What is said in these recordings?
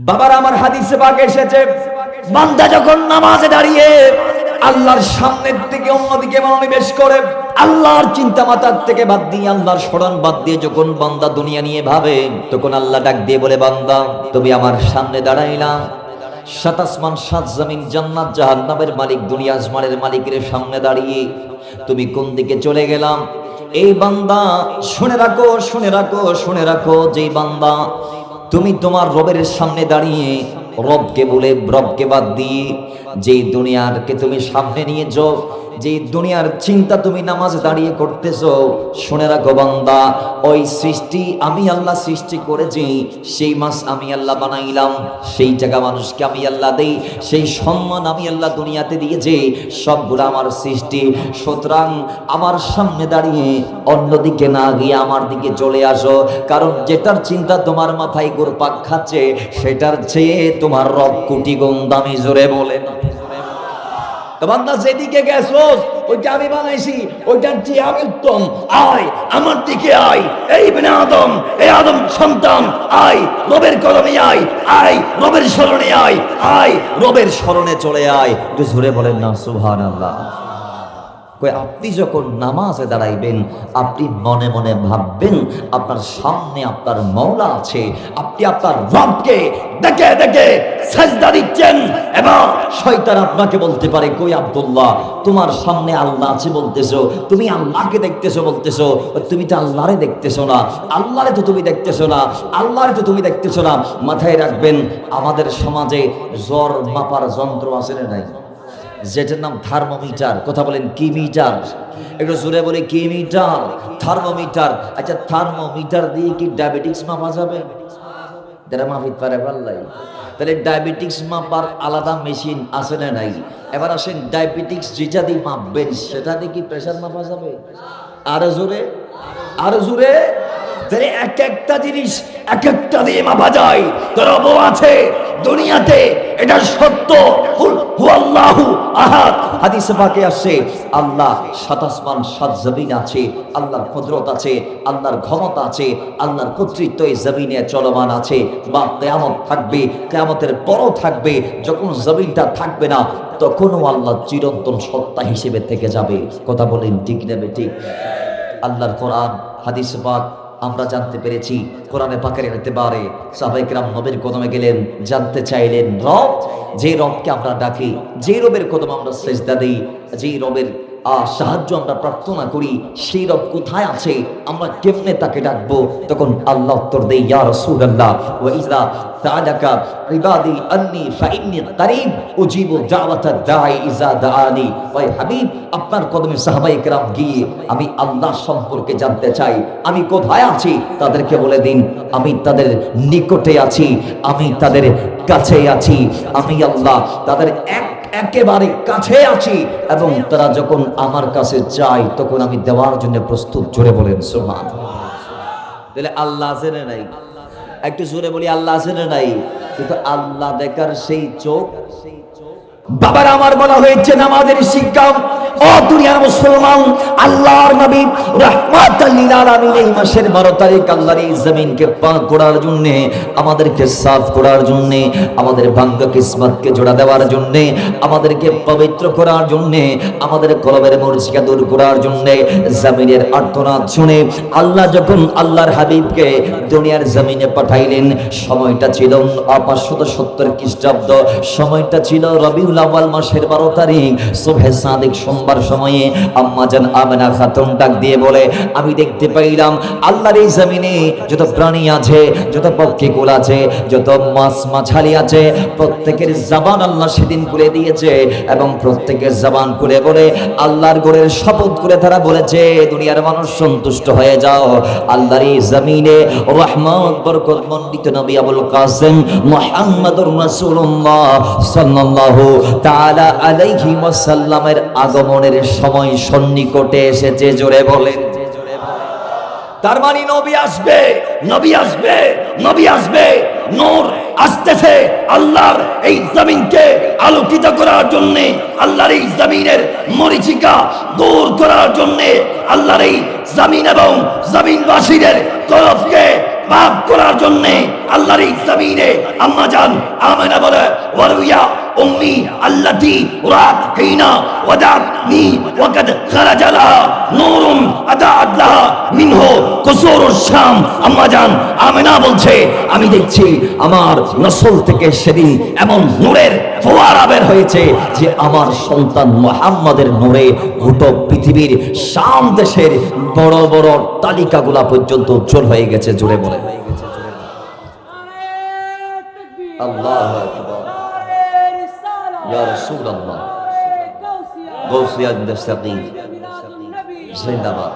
বাবার আমার হাদিসে পাক এসেছে, বান্দা যখন নামাজে দাঁড়িয়ে আল্লাহর সামনের থেকে অন্যদিকে মনোনিবেশ করে, আল্লাহর চিন্তা মাথার থেকে বাদ দিয়ে, আল্লাহর স্মরণ বাদ দিয়ে যখন বান্দা দুনিয়া নিয়ে ভাবে, তখন আল্লাহ ডাক দিয়ে বলে, বান্দা তুমি আমার সামনে দাঁড়াইলা, সাত আসমান সাত জমিন জান্নাত জাহান্নামের মালিক দুনিয়া আসমানের মালিকের সামনে দাঁড়িয়ে তুমি কোন দিকে চলে গেলাম? এই বান্দা শুনে রাখো, শুনে রাখো, শুনে রাখো, যেই বান্দা তুমি তোমার রবের সামনে দাঁড়িয়ে রবকে বলে, রবকে বাদ দিয়ে যেই দুনিয়ারকে তুমি সামনে নিয়ে যাও, যে দুনিয়ার চিন্তা তুমি নামাজে দাঁড়িয়ে করতেছো, শুনে রাখো বান্দা, ওই সৃষ্টি আমি আল্লাহ সৃষ্টি করেছি, সেই মাছ আমি আল্লাহ বানাইলাম, সেই জায়গা মানুষকে আমি আল্লাহ দেই, সেই সম্মান আমি আল্লাহ দুনিয়াতে দিয়েছি, সবগুলো আমার সৃষ্টি। সুতরাং আমার সামনে দাঁড়িয়ে অন্যদিকে না গিয়ে আমার দিকে চলে আসো, কারণ যেটার চিন্তা তোমার মাথায় ঘুরপাক খাচ্ছে সেটার চেয়ে তোমার রব কোটি গুণ দামি। জোরে বলেন। বান্দা যেদিকে গেছো ওইটা আমি বানাইছি, ওইটার চেয়ে আমি উত্তম, আয় আমার দিকে আয়, এই বনে আদম, এই আদম সন্তান, আয় রবের কদমে আয়, আয় রবের শরণে আয়, আয় রবের শরণে চলে আয়। একটু জোরে বলেন না সুবহানাল্লাহ। আপনি যখন নামাজে দাঁড়াইবেন আপনি মনে মনে ভাববেন আপনার সামনে আপনার মওলা আছে, আপনি আপনার রবকে দেখে দেখে সাজদা দিচ্ছেন, এবং শয়তান আপনাকে বলতে পারে, কই আব্দুল্লাহ তোমার সামনে আল্লাহ আছে বলতেছো, তুমি আল্লাহকে দেখতেছো বলতেছো, তুমি তো আল্লাহরে দেখতেছো না, আল্লাহরে তো তুমি দেখতেছো না, আল্লাহরে তো তুমি দেখতেছো না। মাথায় রাখবেন, আমাদের সমাজে জ্বর মাপার যন্ত্র আছে না নাই? যেটার নাম থার্মোমিটার। কথা বলেন কি মিটার? একটু জোরে বলে কি মিটার? থার্মোমিটার। আচ্ছা থার্মোমিটার দিয়ে কি ডায়াবেটিক্স মাপা যাবে? যারা মাপিত পারে পারলাই, তাহলে ডায়াবেটিক্স মাপার আলাদা মেশিন আছে না নাই? এবার আসেন, ডায়াবেটিক্স যেটা দিয়ে মাপবেন সেটা দিয়ে কি প্রেশার মাপা যাবে? আরো জোরে, আরো জোরে। তাহলে এক একটা জিনিস এক একটা দিয়ে মাপা যায়। রব আছে দুনিয়াতে, এটা সত্য। হুয়াল্লাহু আহাদ। হাদিসে পাকে আসছে, আল্লাহ সাত আসমান সাত জমিন আছে, আল্লাহর কুদরত আছে, আল্লাহর ক্ষমতা আছে, আল্লাহর কর্তৃত্ব এই জমিনে চলমান আছে, বা কিয়ামত থাকবে, কিয়ামতের পরও থাকবে। যখন জমিনটা থাকবে না তখনও আল্লাহ চিরন্তন সত্তা হিসেবে থেকে যাবে। কথা বলেন ঠিক না বেঠিক? আল্লাহর কোরআন হাদিসে পাক আমরা জানতে পেরেছি, কোরআনে পাকের এতেবারে সাহাবায়ে কেরাম নবীর কদমে গেলেন, জানতে চাইলেন রব, যে রবকে আমরা ডাকি, যে রবের কদমে আমরা সিজদা দেই, যে রবের সাহায্য আমরা প্রার্থনা করি, সেই রব কোথায় আছে, আমরা কেমনে তাকে ডাকবো? তখন আল্লাহ উত্তর দেয়, ইয়া রাসূলুল্লাহ, ওয়া ইযা সাআলাকা ইবাদি আন্নী ফাইন্নী কারীব উজিবু দাওয়াতাদ দাঈ ইযা দাআনি। ওই হাবিব, আপনার কদমে সাহাবায়ে কেরাম গিয়ে আমি আল্লাহ সম্পর্কে জানতে চাই, আমি কোথায় আছি তাদেরকে বলে দিন, আমি তাদের নিকটে আছি, আমি তাদের কাছে আছি, আমি আল্লাহ তাদের একেবারে কাছে আছি, এবং তারা যখন আমার কাছে চায় তখন আমি দেওয়ার জন্য প্রস্তুত। জোরে বলেন সুবহানাল্লাহ। তাহলে আল্লাহ আছে না নাই? একটু জোরে বলি, আল্লাহ আছে না নাই? কিন্তু আল্লাহ দেখার সেই চোখ, বাবার আমার বলা হয়েছে নামাজের শিক্ষা। ও দুনিয়ার মুসলমান, আল্লাহর নবী রাহমাতাল লিল আলামিন এই মাসের 12 তারিখ আল্লাহর এই জমিনকে পাক করার জন্য, আমাদেরকে সাফ করার জন্য, আমাদের ভাঙ্গা কিসমতকে জোড়া দেওয়ার জন্য, আমাদেরকে পবিত্র করার জন্য, আমাদের কলবের মরিচিকা দূর করার জন্য জমিনের আর্তনাদ শুনে আল্লাহ যখন আল্লাহর হাবিবকে দুনিয়ার জমিনে পাঠাইলেন, সময়টা ছিল 570 খ্রিস্টাব্দ, সময়টা ছিল রবিউল আউয়াল মাসের 12 তারিখ সুবহে সাদিক সোমবার সময়ে আম্মা জান আমেনা খাতুন ডাক দিয়ে বলে, আমি দেখতে পাইলাম আল্লাহর এই জমিনে যত প্রাণী আছে, যত পক্ষীকুল আছে, যত মাছ মাছালি আছে, প্রত্যেকের জবান আল্লাহ সেদিন খুলে দিয়েছে, এবং প্রত্যেকের জবান খুলে বলে আল্লাহর গোরের শপথ করে তারা বলেছে, দুনিয়ার মানুষ সন্তুষ্ট হয়ে যাও, আল্লাহর এই জমিনে রহমত বরকত মণ্ডিত নবী আবুল কাসেম মুহাম্মদুর রাসূলুল্লাহ সাল্লাল্লাহু তাআলা আলাইহি ওয়াসাল্লামের আগমনের সময় সন্নিকটে এসেছে। জোরে বলেন। তার মানে নবী আসবে, নবী আসবে, নবী আসবে। নূর আসতেছে আল্লাহর এই জমিনকে আলোকিত করার জন্য, আল্লাহর এই জমিনের মরিচিকা দূর করার জন্য, আল্লাহর এই জমিন এবং জমিনবাসীদের কলবকে পাপ করার জন্য আল্লাহর এই জমিনে আম্মা জান আমেনা বলে ওয়ারুয়া উম্মি আল্লাতি রাত হিনা ওয়াদাতনি ওয়াকাদ খারাজা লাহা নূরুন আদাআত লাহা মিনহু কুসুরুশ শাম। আম্মা জান আমেনা বলছে আমি দেখছি আমার নসল থেকে সেদিন এমন নূরের ফোয়ারা বের হয়েছে যে আমার সন্তান মুহাম্মাদের নূরে গোটা পৃথিবীর শাম দেশের বড় বড় তালিকাগুলা পর্যন্ত উজ্জ্বল হয়ে গেছে। জোরে বলে আল্লাহু আকবার ইয়া রাসূলুল্লাহ গাউসিয়া মুস্তাকিম জিন্দাবাদ।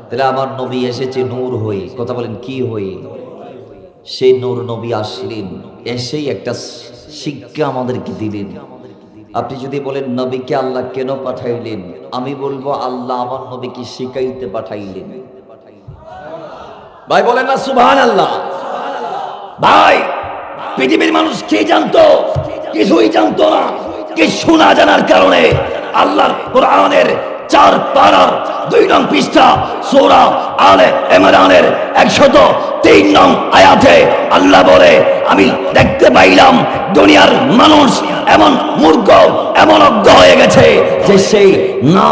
তাহলে আমার নবী এসেছে নূর হয়ে, কথা বলেন কি হয়ে? সেই নূর নবী আসলেন, এসেই একটা শিক্ষা আমাদেরকে দিলেন। আপনি যদি বলেন নবীকে আল্লাহ কেন পাঠাইলেন, আমি বলবো আল্লাহ আমার নবীকে শিখাইতে পাঠাইলেন। ভাই বলেন না সুবহানাল্লাহ। ভাই পৃথিবীর মানুষ কি জানতো? কিছুই জানতো না। কিছু না জানার কারণে আল্লাহর কোরআনের 4 পারার 2 নং পৃষ্ঠা সূরা আলে ইমরানের 103 নং আয়াতে আল্লাহ বলে আমি দেখতে পাইলাম দুনিয়ার মানুষ এমন মূর্খ এমন অজ্ঞ হয়ে গেছে যে সেই না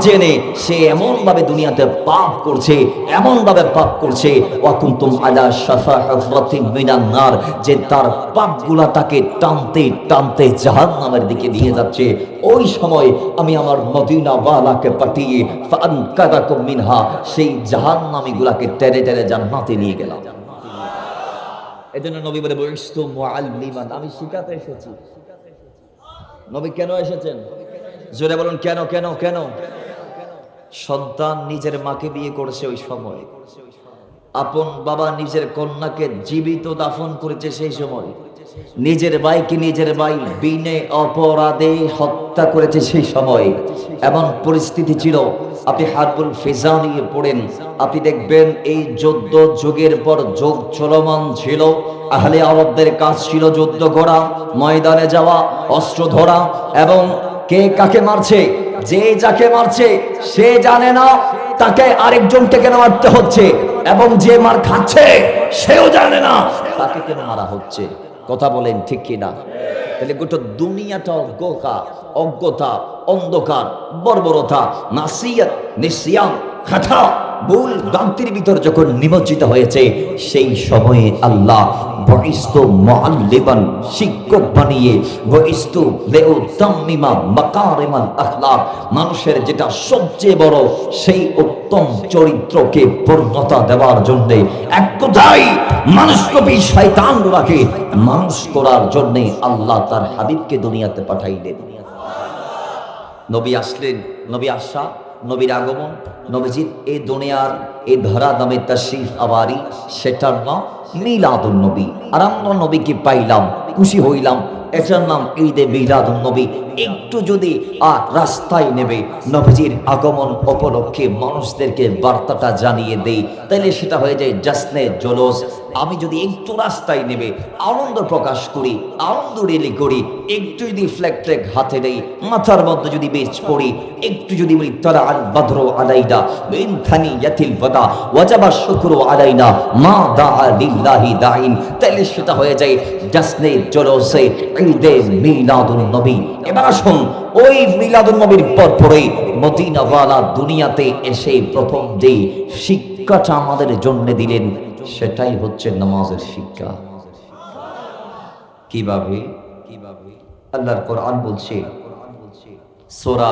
জেনে সে এমন ভাবে দুনিয়াতে পাপ করছে, এমন ভাবে পাপ করছে ওয়াকুনতুম আলা শাফা হুফরাতিন মিনান নার, যে তার পাপগুলা তাকে টানতে টানতে জাহান্নামের দিকে নিয়ে যাচ্ছে। ওই সময় আমি আমার মদিনা ওয়ালাকে পাঠিয়ে ফানকাদাকুম মিনহা, সেই জাহান্নামীগুলাকে টেনে টেনে জান্নাতে নিয়ে গেলাম। এজন্য নবী বলে বুইস্তু মুআল্লিমান, আমি শিখাতে এসেছি। নবী কেন এসেছেন? জোরে বলুন কেন কেন কেন? সন্তান নিজের মাকে বিয়ে করেছে ওই সময়, আপন বাবা নিজের কন্যাকে জীবিত দাফন করেছে সেই সময়, নিজের ভাইকে নিজের ভাই বিনে অপরাধে হত্যা করেছে সেই সময়। এমন পরিস্থিতি ছিল, আপনি হারবুল ফিজা নিয়ে পড়েন, আপনি দেখবেন এই যুদ্ধ যুগের পর যুগ চলমান ছিল। আহলে আরবদের কাজ ছিল যুদ্ধ করা, ময়দানে যাওয়া, অস্ত্র ধরা, এবং কে কাকে মারছে, যে যাকে মারছে সে জানে না তাকে আরেকজনকে কেন মারতে হচ্ছে, এবং যে মার খাচ্ছে সেও জানে না তাকে কেন মারা হচ্ছে। কথা বলেন ঠিক কিনা? তাহলে গোটা দুনিয়াটা অজ্ঞতা, অন্ধকার, বর্বরতা, নাসিয়াত, নিসিয়ান, খাতা, ভুল ভ্রান্তির ভিতর যখন নিমজ্জিত হয়েছে, সেই সময়ে আল্লাহ বইস্তু মুআল্লিমান, শিক্ষক বানিয়ে বইস্তু লিউতাম্মিমা মাকারিমাল আখলাক, মানুষের যেটা সবচেয়ে বড় সেই উত্তম চরিত্রকে পূর্ণতা দেওয়ার জন্য, এক কথায় মানুষরূপী শয়তানগুলোকে মানুষ করার জন্য আল্লাহ তার হাবিবকে দুনিয়াতে পাঠাইলেন। নবী আসলেন, নবী আসা, নবীর আগমন, নবীজির এই দুনিয়ার এই ধরা নামে তাশরীফ আওয়ারি, সেটার নাম মিলাদুন নবী। আর আমরা নবীকে পাইলাম, খুশি হইলাম, এটার নাম ঈদে মিলাদুন নবী। একটু যদি রাস্তায় নেবে নবীজির আগমন উপলক্ষে মানুষদেরকে বার্তাটা জানিয়ে দেই, তাহলে সেটা হয়ে যায় জাসনে জলস। আমি যদি একটু রাস্তায় নেবে আনন্দ প্রকাশ করি, আনন্দ রেলি করি, একটু যদি ফ্ল্যাগ ট্র্যাগ হাতে নেই, মাথার মধ্যে যদি বেচ পড়ি, একটু যদি বলি তারা আল বদরু আলাইনা মিন থানিয়াতিল ওয়াদা ওয়াজাবা শুকরু আলাইনা মা দাআ লিল্লাহি দাইন, তাহলে সেটা হয়ে যায় জাসনে জলসে ঈদে মিলাদুন নবী। এবার আসুন, ওই মিলাদুন নবীর পরপরই মদিনা ওয়ালা দুনিয়াতে এসে প্রথম যে শিক্ষাটা আমাদের জন্য দিলেন সেটাই হচ্ছে নামাজের শিক্ষা। কিভাবে? আল্লাহর কোরআন বলছে সূরা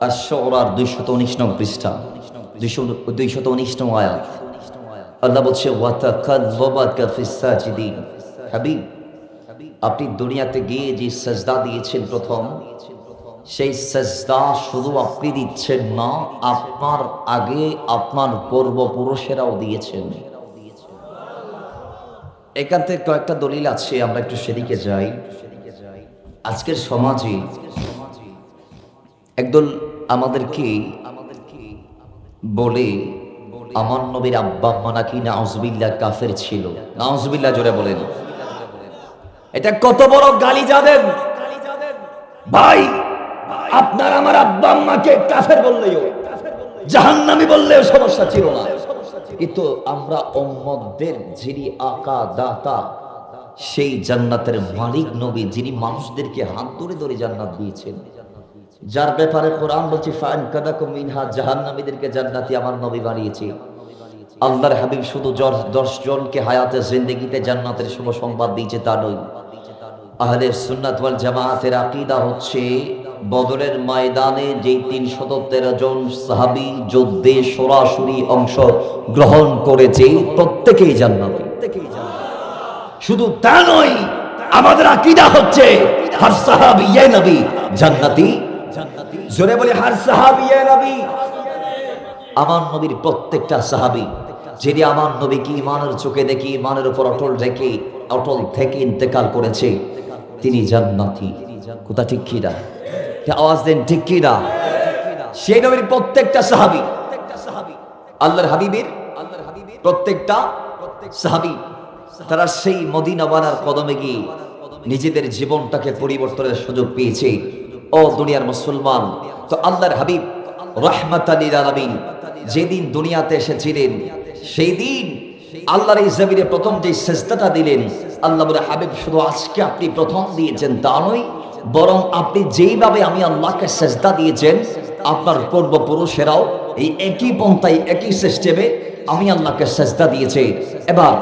আশ-শুরা 219 নং পৃষ্ঠা 219 নং আয়াত, আল্লাহ বলছে ওয়া তাকাল্লাবাকা ফিস সাজিদিন। হাবিব, আপনি দুনিয়াতে গিয়ে যে সাজদা দিয়েছেন প্রথম, সেই সাজদা শুধু আপনি দিচ্ছেন না, আপনার আগে আপনার পূর্বপুরুষেরাও দিয়েছেন। এখান থেকে কয়েকটা দলিল আছে, আমরা একটু সেদিকে যাই। আজকের সমাজে একদল আমাদেরকে বলে আমার নবীর আব্বা আম্মা নাকি নাউজুবিল্লাহ কাফের ছিল। নাউজুবিল্লাহ জোরে বলেন। এটা কত বড় গালি যাদের! ভাই, আপনার আমার আব্বা আম্মাকে কাফের বললেও, জাহান্নামী বললেও সমস্যা ছিল না। কিন্তু আমরা উম্মতদের যিনি আকা দাতা, সেই জান্নাতের মালিক নবী, যিনি মানুষদেরকে হাত ধরে ধরে জান্নাত দিয়েছেন, যার ব্যাপারে কোরআন বলছে ফান কাদাকুম মিনহা, জাহান্নামীদেরকে জান্নাতি আমার নবী বানিয়েছে। আল্লাহর হাবিব শুধু 10 জনকে হায়াতে জিন্দেগিতে জান্নাতের শুভ সংবাদ দিয়েছে তা নয়। আহলে সুন্নাত ওয়াল জামাআতের আকীদা হচ্ছে বদরের ময়দানে যেই 313 জন সাহাবী যুদ্ধে সরাসরি অংশ গ্রহণ করেছে প্রত্যেকেই জান্নাতি। শুধু তা নয়, আমাদের আকীদা হচ্ছে হর সাহাবী ইয়া নবী জান্নাতি। জোরে বলি হর সাহাবী ইয়া নবী। আমার নবীর প্রত্যেকটা সাহাবী যিনি আমার নবীকে ঈমানের চোখে দেখে ঈমানের উপর অটল থেকে ইন্তেকাল করেছে, তিনি জান্নাতি। কথা ঠিক কি না? আওয়াজ দেন ঠিক কি না? সেই নবীর প্রত্যেকটা সাহাবী, আল্লাহর হাবিবের প্রত্যেকটা সাহাবী, তারা সেই মদিনা ওয়ালার কদমে গিয়ে নিজেদের জীবনটাকে পরিবর্তনের সুযোগ পেয়েছে। ও দুনিয়ার মুসলমান, তো আল্লাহর হাবিব রাহমাতাল লিল আলামিন যেদিন দুনিয়াতে এসেছিলেন, সেই দিন আল্লাহর এই জমিনে প্রথম যে সেজদাটা দিলেন, আল্লাহ বলে হাবিব শুধু আজকে আপনি প্রথম দিয়েছেন তা নয়, বরং আপনি যেইভাবে আমি আল্লাহকে সেজদা দিয়েছেন, আপনার পূর্বপুরুষেরাও এই একই পন্থায় একই সিস্টেমে আমি আল্লাহকে সেজদা দিয়েছে। এবার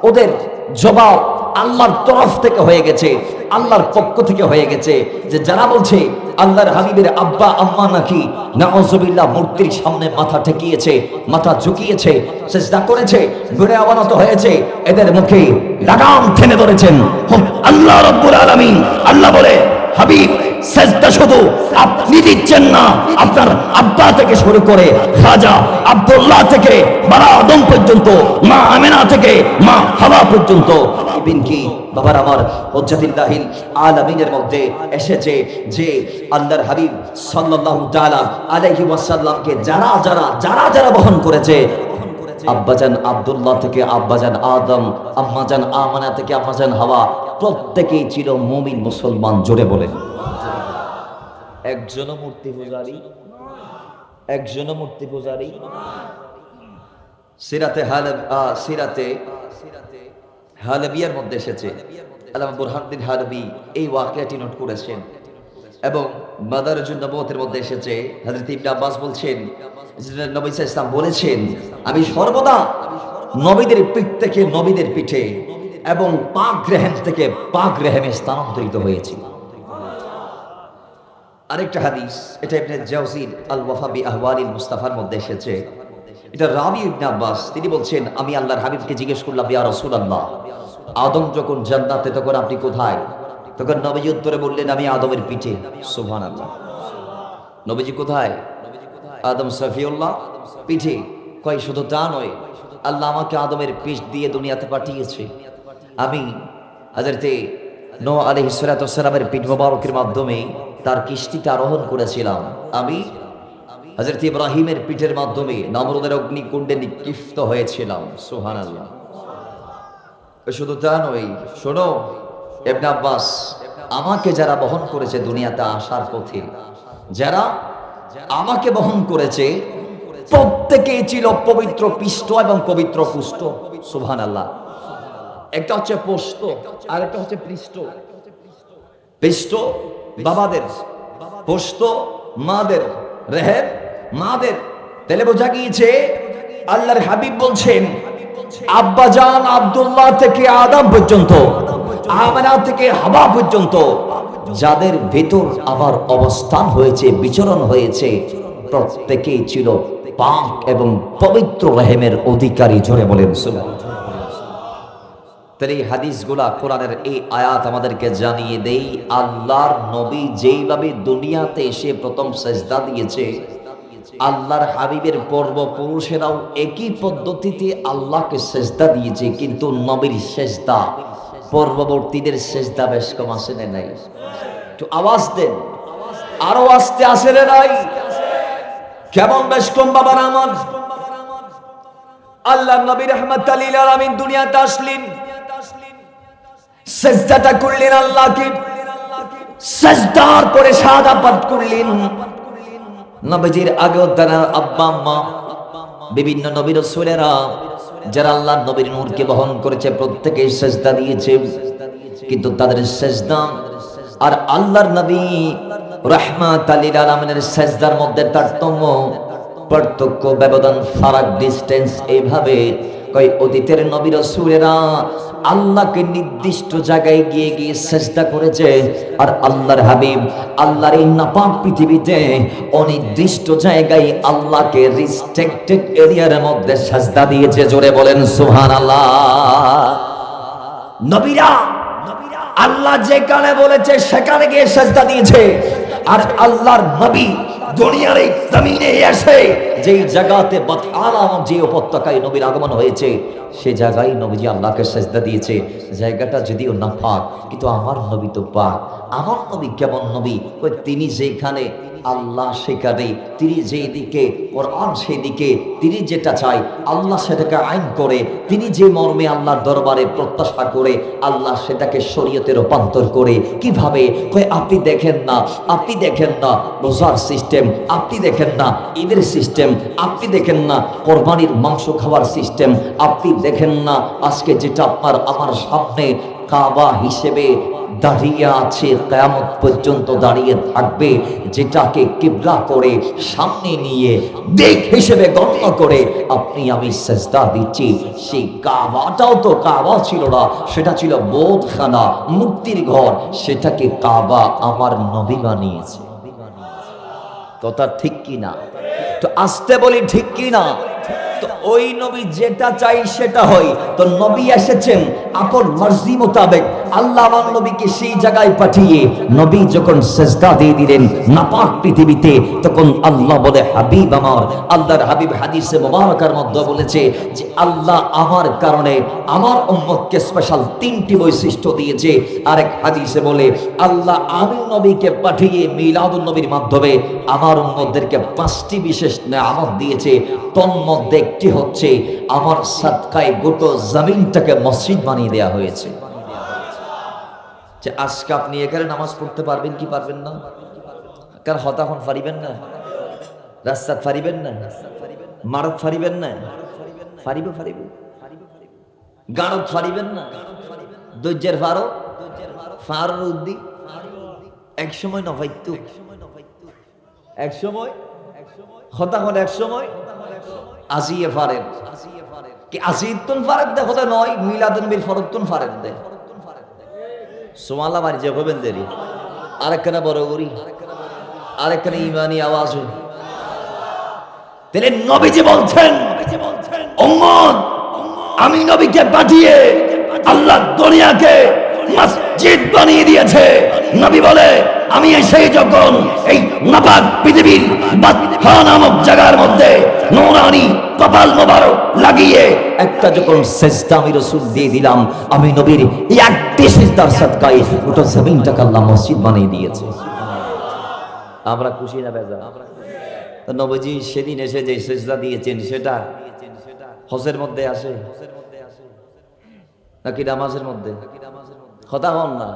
ওদের জবাব আল্লাহর তরফ থেকে হয়ে গেছে, আল্লাহর পক্ষ থেকে হয়ে গেছে, যে যারা বলছে আল্লাহর হাবিবের আব্বা আম্মা নাকি নাউজুবিল্লাহ মূর্তির সামনে মাথা ঠেকিয়েছে, মাথা ঝুঁকিয়েছে, সিজদা করেছে, ঘুরে অবনত হয়েছে, এদের মুখে লাগাম টেনে ধরেছেন আল্লাহ রাব্বুল আলামিন। আল্লাহ বলে হাবিব সেজদা শুধু আপনি দিচ্ছেন না, আপনার আব্বা থেকে শুরু করে খাজা আব্দুল্লাহ থেকে বাবা আদম পর্যন্ত, মা আমেনা থেকে মা হাওয়া পর্যন্ত, ইবিন কি বাবার আমার হুজ্জাতুল্লাহিল আলামিনের মধ্যে এসেছে যে আল্লাহর হাবিব সাল্লাল্লাহু তাআলা আলাইহি ওয়াসাল্লামকে যারা বহন করেছে, আব্বাজান আব্দুল্লাহ থেকে আব্বাজান আদম, আম্মাজান আমানা থেকে আম্মাজান হাওয়া, প্রত্যেকেই ছিল মুমিন মুসলমান। জোরে বলেন, একজনও মূর্তি পূজারী। সিরাতে হালাবিয়ার মধ্যে এসেছে, আল্লামা বুরহানুদ্দিন হালাবি এই ওয়াকিয়াটি নোট করেছেন, এবং মাদারুজুন নবুওয়াতের মধ্যে এসেছে, হযরত ইবনে আব্বাস বলছেন নবী সাল্লাল্লাহু আলাইহি ওয়াসাল্লাম বলেছেন, আমি সর্বদা নবীদের পিঠ থেকে নবীদের পিঠে এবং পাক রেহেম থেকে পাক রেহেমে স্থানান্তরিত হয়েছি। আরেকটা হাদিস, এটা ইবনে জাওজির আল ওয়াফা বি আহওয়ালিল মুস্তাফার মধ্যে এসেছে, এটা রাবি ইবনে আব্বাস তিনি বলছেন, আমি আল্লাহর হাবিবকে জিজ্ঞেস করলাম, ইয়া রাসূলুল্লাহ, আদম যখন জান্নাতে তখন আপনি কোথায়? তখন নবীজি উত্তরে বললেন, আমি আদমের পিঠে। সুবহানাল্লাহ। নবীজি কোথায়? আদম সফিউল্লাহ পিঠে। কয় শুধু তা নয়, আল্লাহ আমাকে আদমের পিঠ দিয়ে দুনিয়াতে পাঠিয়েছে। আমি হযরতে নূহ আলাইহিস সালাতু ওয়াস সালামের পিঠ মোবারকের মাধ্যমে তার কিস্তিতে আরোহণ করেছিলাম। আমি হযরত ইব্রাহিমের পিঠের মাধ্যমে নমরুদের অগ্নিকুণ্ডে নিক্ষিপ্ত হয়েছিলাম। সুবহানাল্লাহ। শুধু তা নয়, শোনো ইবনে আব্বাস, আমাকে যারা বহন করেছে দুনিয়াতে আসার পথে, যারা আমাকে বহন করেছে, প্রত্যেকেই ছিল পবিত্র পৃষ্ঠ এবং পবিত্র পুষ্ট। সুবহানাল্লাহ। একটা হচ্ছে পোস্ত আর একটা হচ্ছে পৃষ্ঠ। পৃষ্ঠ বাবাদের, পোস্ত মাদের, রেহেম মাদের। তাহলে বোঝা গিয়েছে আল্লাহর হাবিব বলছেন, আব্বাজান আব্দুল্লাহ থেকে আদম পর্যন্ত, আমেনা থেকে হাওয়া পর্যন্ত যাদের ভেতর আমার অবস্থান হয়েছে, বিচরণ হয়েছে, প্রত্যেকেই ছিল পাক এবং পবিত্র রেহেমের অধিকারী। জোরে বলেন সুবহানাল্লাহ। তাহলে এই হাদিসগুলা, কোরআনের এই আয়াত আমাদেরকে জানিয়ে দেই, আল্লাহর নবী যেইভাবে দুনিয়াতে এসে প্রথম সেজদা দিয়েছে, আল্লাহর হাবিবের পূর্বপুরুষেরাও একই পদ্ধতিতে আল্লাহকে সেজদা দিয়েছে, কিন্তু নবীর সেজদা পূর্ববর্তীদের সেজদা বেশ কম আসে নাই? একটু আওয়াজ দেন, আরো আসতে আসে নাই? কেমন বেশ কম বাবার আমার? আল্লাহ নবী রাহমাতাল লিল আলামিন দুনিয়াতে আসলেন, সেজদাটা করলেন আল্লাহকে, সেজদার পরে শাহাদাত পাঠ করলেন। নবীজির আগে তার আব্বা আম্মা বিভিন্ন নবী রাসূলেরা যারা আল্লাহর নবীর নূরকে বহন করেছে প্রত্যেকেই সিজদা দিয়েছে, কিন্তু তাদের সিজদা আর আল্লাহর নবী রাহমাতাল লিল আলামিনের সিজদার মধ্যে তারতম্য, পার্থক্য, ব্যবধান, ফারাক, ডিসটেন্স এইভাবে কই অতীতের নবী রাসূলেরা আল্লাহকে নির্দিষ্ট জায়গায় গিয়ে গিয়ে সিজদা করেছে, আর আল্লাহর হাবিব আল্লাহর এই নাপাক পৃথিবীতে অনির্দিষ্ট জায়গায় আল্লাহকে রিস্ট্রিক্টেড এরিয়ার মধ্যে সিজদা দিয়েছে। জোরে বলেন সুবহানাল্লাহ। নবীরা আল্লাহ যেখানে বলেছে সেখানে গিয়ে সিজদা দিয়েছে, আর আল্লাহর নবী দুনিয়ার এই জমিনে এসে যেই জায়গাতে বাতহারা নামক যে উপত্যকায় নবীর আগমন হয়েছে সে জায়গায় নবীজি আল্লাহকে সিজদা দিয়েছে। জায়গাটা যদিও নাপাক, কিন্তু আমার নবী তো পাক। আমার নবী কেমন নবী? তিনি যেখানে আল্লাহ সেখানে, তিনি যেই দিকে কোরআন সেই দিকে, তিনি যেটা চাই আল্লাহ সেটাকে আইন করে, তিনি যে মর্মে আল্লাহর দরবারে প্রত্যাশা করে আল্লাহ সেটাকে শরীয়তে রূপান্তর করে। কিভাবে? আপনি দেখেন না, আপনি দেখেন না রোজার সিস্টেম, আপনি দেখেন না ঈদের সিস্টেম, আপনি দেখেন না কোরবানির মাংস খাওয়ার সিস্টেম, আপনি দেখেন না আজকে যেটা আপনার আমার সামনে কাবা হিসেবে দাঁড়িয়ে আছে, কিয়ামত পর্যন্ত দাঁড়িয়ে থাকবে, যেটাকে কিবলা করে সামনে নিয়ে দিক হিসেবে গণ্য করে আপনি আমি সিজদা দিচ্ছি। সেই কাবাটাও তো কাবা ছিল না, সেটা ছিল বোধখানা, মূর্তির ঘর। সেটাকে কাবা আমার নবী বানিয়েছে। কথা ঠিক কি না? তো আসতে বলি ঠিক কি না? তো ওই নবী যেটা চাই সেটা হয়। তো নবী এসেছেন আপন মর্জি মোতাবেক, আল্লাহ আমার নবীকে সেই জায়গায় পাঠিয়ে নবী যখন সিজদা দিয়ে দিলেন নাপাক পৃথিবীতে, তখন আল্লাহ বলে হাবিব আমার, আল্লাহর হাবিব হাদিসে মুবারাকার মধ্যে বলেছে যে আল্লাহ আমার কারণে আমার উম্মতকে স্পেশাল 3টি বৈশিষ্ট্য দিয়েছে। আরেক হাদিসে বলে আল্লাহ আমি নবীকে পাঠিয়ে মিলাদুন নবীর মাধ্যমে আমার উম্মতদেরকে 5টি বিশেষ নেয়ামত দিয়েছে। তন্মধ্যে একটি হচ্ছে আমার সাদকায় গোটা জমিনটাকে মসজিদ বানিয়ে দেয়া হয়েছে। যে আজকে আপনি এখানে নামাজ পড়তে পারবেন কি পারবেন না? কার হতাখন ফারিবেন না, রাস্তাত ফারিবেন না, মারত ফারিবেন না, ফারিব গানত ফারিবেন না, দৈর্যের ফারো ফারুর উদ্দি এক সময় নফাইতু, এক সময় হতাখন, এক সময় আজিয়ে ফারেন কি আজিতুন ফারেদ দে কথা নয়, মিলাদুন নবীর ফরতুন ফারেদ দে সুবহানাল্লাহ। বাড়ি যে কইবেন দেরি আরেকখানা বড় করি, আরেকখানা ইমানি আওয়াজ হই। তাহলে নবীজি বলছেন উম্মত আমি নবীকে পাঠিয়ে আল্লাহ দুনিয়াকে মসজিদ বানিয়ে দিয়েছে। নবী বলে আমি এসে যখন এই নাপাক পৃথিবীর বাদশাহ নামক জায়গার মধ্যে নূরানি কপাল মোবারক লাগিয়ে একটা যখন সিজদা আমি রাসূল দিয়ে দিলাম, আমি নবীর একটি সিজদার সাদকায় গোটা জমিনটাকে আল্লাহ মসজিদ বানিয়ে দিয়েছে। আমরা খুশি না বেজার? নবীজি সেদিন এসে যে সিজদা দিয়েছেন সেটা হজের মধ্যে আসে নাকি নামাজের মধ্যে? কথা হন না,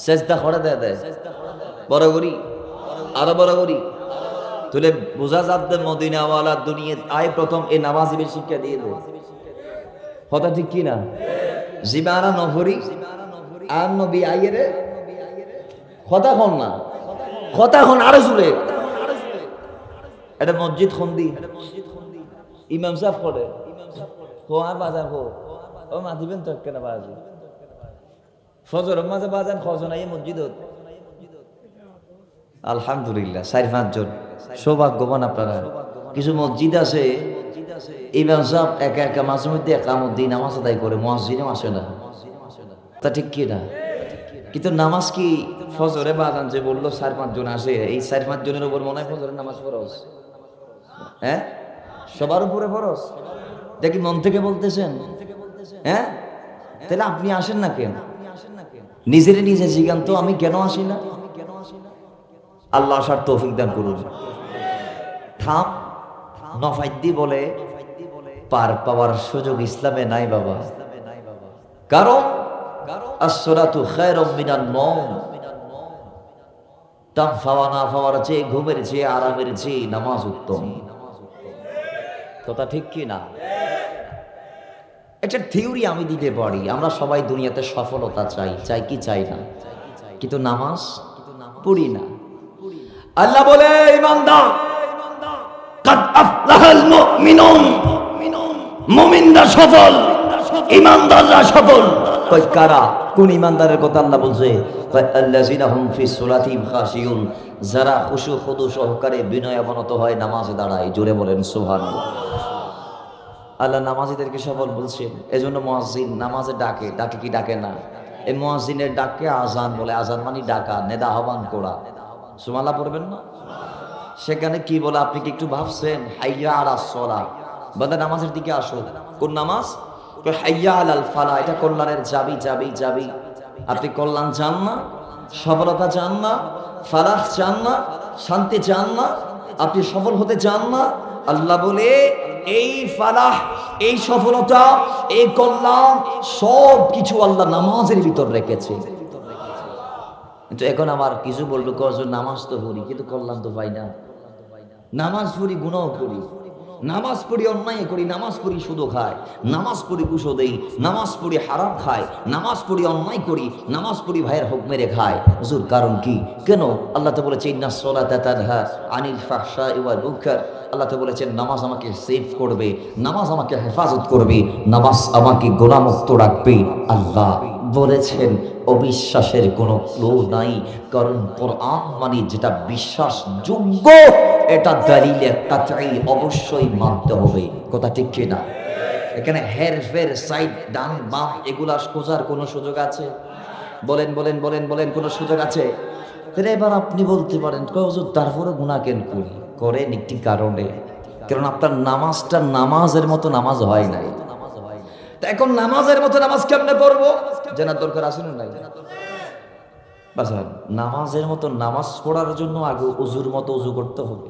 সিজদা করে দেয় বড় করি, আরো বড় করি তুলে বোঝা যাচ্ছে মদিনাওয়ালা দুনিয়া আয় প্রথম এই নামাজিবের শিক্ষা দিয়ে দেয়। কথা ঠিক কি না? জিবানা নফরি আর নবী আইরে কথা হন না, কথা হন আরো জুড়ে। এটা মসজিদ খন্দি ইমাম সাহেব করে হো আর বাজার হো ও মাতিবেন তো কেন বাজি ফজর মাঝে বাজান খজনাই মসজিদ। আলহামদুলিল্লাহ 4-5 জন সৌভাগ্যবান আপনারা। কিছু মসজিদ আছে ইমাম সাহেব একা একা মাঝে মধ্যে একামত দিন নামাজ আদায় করে, মসজিদে আসে না। তা ঠিক কি না? কিন্তু নামাজ কি ফজরে বাজান যে বললো 4-5 জন আসে, এই 4-5 জনের উপর মনে হয় ফজরের নামাজ ফরজ? হ্যাঁ, সবার উপরে ফরজ। দেখি মন থেকে বলতেছেন? হ্যাঁ, তাহলে আপনি আসেন না কেন? নিজেরে নিজে জিজ্ঞান তো আমি কেন আসি না? আল্লাহ আসার তৌফিক দান করুন। থাম নফাইদ্দি বলে পার পাওয়ার সুযোগ ইসলামে নাই বাবা। কারণ আসসালাতু খায়রুম মিনান নাওম, টান ফাওয়া না ফাওয়ার চেয়ে, ঘুমের চেয়ে, আরামের চেয়ে নামাজ উত্তম। কথা ঠিক কি না? একটা থিওরি আমি দিতে পারি, আমরা সবাই দুনিয়াতে সফলতা চাই, চাই কি চাই না, কিন্তু নামাজ পড়ি না। আল্লাহ বলে ইমানদার, কাদ আফলাহাল মুমিনুন, মুমিনরা সফল, ইমানদাররা সফল। কই কারা? কোন ইমানদারের কথা আল্লাহ বলছে? আল্লাযিনা হুম ফি সলাতিহিম খাশিউন, যারা খুশু খুদু সহকারে বিনয় অবনত হয় নামাজে দাঁড়ায়। জোরে বলেন সুবহানাল্লাহ। আল্লাহ নামাজিদেরকে সফল বলছেন। এজন্য মুয়াজ্জিন নামাজে ডাকে, ডাকে কি ডাকে না? এই মুয়াজ্জিনের ডাকে আজান বলে, আজান মানে ডাকা, নেদা আহ্বান করা। সুবহানাল্লাহ পড়বেন না? সেখানে কি বলে আপনি কি একটু ভাবছেন? হাইয়া আলাস সালাহ, বান্দা নামাজের দিকে আসো। কোন নামাজ? হাইয়া আলাল ফালাহ, এটা কল্যাণের চাবি, চাবি, চাবি। আপনি কল্যাণ চান না, সফলতা চান না, ফালাহ চান না, শান্তি চান না, আপনি সফল হতে চান না? আল্লাহ বলে এই ফালাহ, এই সফলতা, এই কল্যাণ সব কিছু আল্লাহ নামাজের ভিতর রেখেছে। কিন্তু এখন আমার কিছু বলবে কজন নামাজ তো পড়ি কিন্তু কল্যাণ তো পাই না। নামাজ পড়ি গুনাহ করি, নামাজ পড়ি অন্যায় করি, নামাজ পড়ি সুদ খায়, নামাজ পড়ি ঘুষও দেই, নামাজ পড়ি হারাম খায়, নামাজ পড়ি অন্যায় করি, নামাজ পড়ি ভাইয়ের হক মেরে খায়। হুজুর কারণ কি? কেন? আল্লাহ তো বলেছে ইন্নাস সালাতা তানহা আনিল ফাহশাই ওয়াল মুনকার। আল্লাহ তো বলেছেন নামাজ আমাকে সেভ করবে, নামাজ আমাকে হেফাজত করবে, নামাজ আমাকে গুনাহমুক্ত রাখবে। আল্লাহ বলেছেন অবিশ্বাসের কোনো ক্লু নাই, কারণ কোরআন মানে যেটা বিশ্বাসযোগ্য, এটা দলিলে কাতঈ অবশ্যই মানতে হবে। কথা ঠিক কি না? এখানে হেরফের, সাইড, ডান বাম এগুলা খোঁজার কোনো সুযোগ আছে? বলেন বলেন বলেন বলেন, কোনো সুযোগ আছে? তাহলে এবার আপনি বলতে পারেন হুজুর তারপরে গুনাহ কেন করি? করেন একটি কারণে, কারণ আপনার নামাজটা নামাজের মতো নামাজ হয় নাই। তা এখন নামাজের মতো নামাজ কেমনে পড়বো? জানার দরকার আছে না নাই? বাস নামাজের মতো নামাজ পড়ার জন্য আগে উজুর মতো উজু করতে হবে।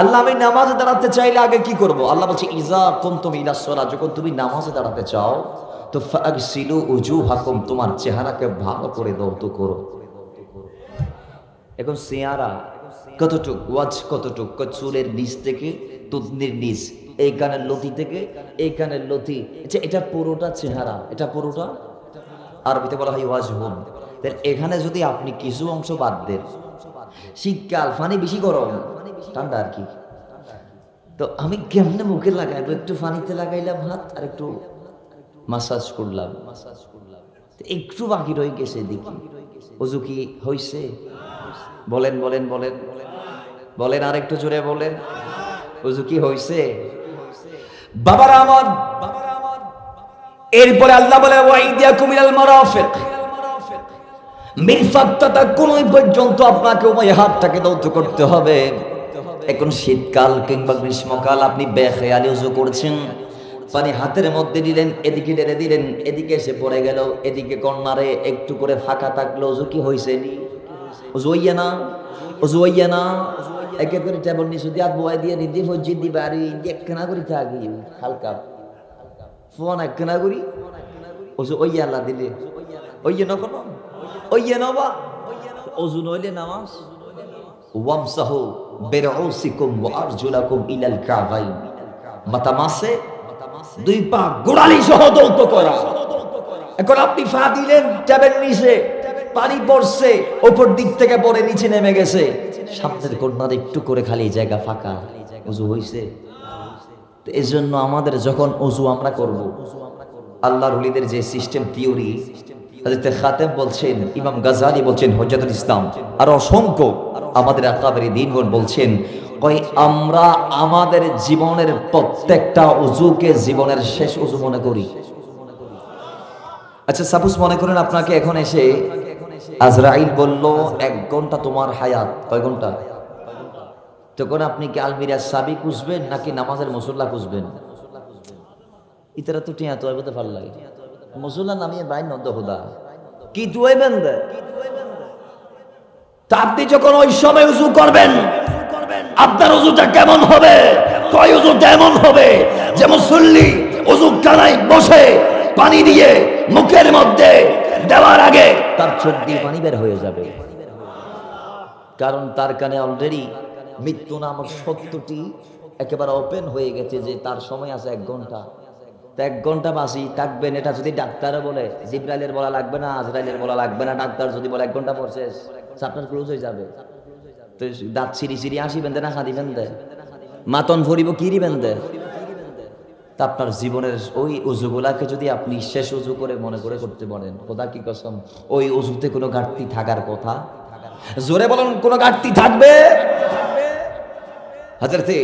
আল্লাহ আমি নামাজে দাঁড়াতে চাইলে আগে কি করব? আল্লাহ বলছে ইজা কুনতুম ইলাস সালাহ, যখন তুমি নামাজে দাঁড়াতে চাও তো ফাগসিলু উজুহাকুম, তোমার চেহারাকে ভালো করে দৌত করো। এখন চেহারা কতটুক, ওয়াজ কতটুক? চুলের নিচ থেকে তুদনির নিচ, এই কানের লতি থেকে এই কানের লতি, এটা পুরোটা চেহারা, এটা পুরোটা আরবিতে বলা হয় ওয়াজহুন। এখানে যদি আপনি কিছু অংশ বাদ দেন, শীতকাল পানি বেশি, গরম ঠান্ডা আর কি, তো আমি কেমনে মুখে লাগাইবো? একটু পানিতে লাগাইলাম হাত আর একটু মাসাজ করলাম, একটু বাকি রয়ে গেছে, দেখি ওযু কি হইছে? বলেন বলেন বলেন বলেন, আর একটু জোরে বলেন, ওযু কি হইছে? বাবারা আমার, এরপরে আল্লাহ বলে ওয়াইদিয়াকুম ইলাল মারাফিক, মিরফাকটা কোন পর্যন্ত আপনাকে ওই হাতটাকে দৌত করতে হবে। এখন শীতকাল কিংবা গ্রীষ্মকাল আপনি বেখেয়ালি ওযু করছেন, পানি হাতের মধ্যে দিলেন, এদিকে ঢেলে দিলেন, এদিকে এসে পড়ে গেল, এদিকে কর্নারে একটু করে ফাঁকা থাকলো, ওযু কি হইছে? ওযু হইয়া না, ওযু হইয়া না। একে করে টেবল নিচে দিয়ে হাত বয় দিয়ে নিদি ফজ্জি দিবা, আর একখানা করে থাকি হালকা ফোন একখানা করি, ওযু হইয়া আল্লাহ দিলে হইয়া না, কোনো হইয়া না বা ওযু নইলে নামাজ। ওয়ামসাহু বিরউসিকুম ওয়া আরজুলাকুম ইলাল কাবাইন, মাথা মাসে দুই পা গোড়ালি সহ দৌত করা। এখন আপনি পা দিলেন টেবিল নিচে, পানি পড়ছে, উপর দিক থেকে পড়ে নিচে নেমে গেছে, সামনের কর্নারে একটু করে খালি জায়গা ফাঁকা, ওযু হইছে? এই জন্য আমাদের যখন ওযু আমরা করব, আল্লাহর ওলিদের যে সিস্টেম থিওরি, হযরত খাতেম বলছেন, ইমাম গাজ্জালি বলছেন, হুজ্জাতুল ইসলাম আর অসংখ্য আমাদের আকাবের দ্বীনগণ বলছেন, কই আমরা আমাদের জীবনের প্রত্যেকটা ওযুকে জীবনের শেষ ওযু মনে করি। আচ্ছা সাপোজ মনে করেন আপনাকে এখন এসে আজরাইল বলল 1 ঘন্টা তোমার হায়াত, কয় ঘন্টা? তখন আপনি কি আলমিরার চাবি খুঁজবেন নাকি নামাজের মুসল্লা খুঁজবেন? ইতারা তো টিয়া তো আইবতে ভাল লাগে, মুসল্লা নামিয়ে বাইন নন্দ খোদা কি তুইবেন দে। তা আপনি যখন ওই সময় উযু করবেন, আপনার উযুটা কেমন হবে? কয় উযুটা এমন হবে যে মুসল্লি উযু কানায় বসে পানি দিয়ে মুখের মধ্যে দেওয়ার আগে তার চোখ দিয়ে পানি বের হয়ে যাবে, কারণ তার কানে অলরেডি মৃত্যু নামক সত্যটি একেবারে ওপেন হয়ে গেছে যে তার সময় আছে 1 ঘন্টা, তা 1 ঘন্টা বাসি থাকবেন। এটা যদি ডাক্তারও বলে, জিব্রাইলের বলা লাগবে না, আজরাইলের বলা লাগবে না, ডাক্তার যদি বলে 1 ঘন্টা পর শেষ, চ্যাপ্টার ক্লোজ হয়ে যাবে। তো দাঁত সিঁড়ি সিঁড়ি আসিবেন দে না খাদিবেন দে, মাতন ভরিব কি দিবেন দে। তা আপনার জীবনের ওই অজুগুলাকে যদি আপনি শেষ অজু করে মনে করে করতে পারেন, খোদা কি কসম, ওই অজুতে কোনো ঘাটতি থাকার কথা। জোরে বলুন, কোনো ঘাটতি থাকবে? হযরতে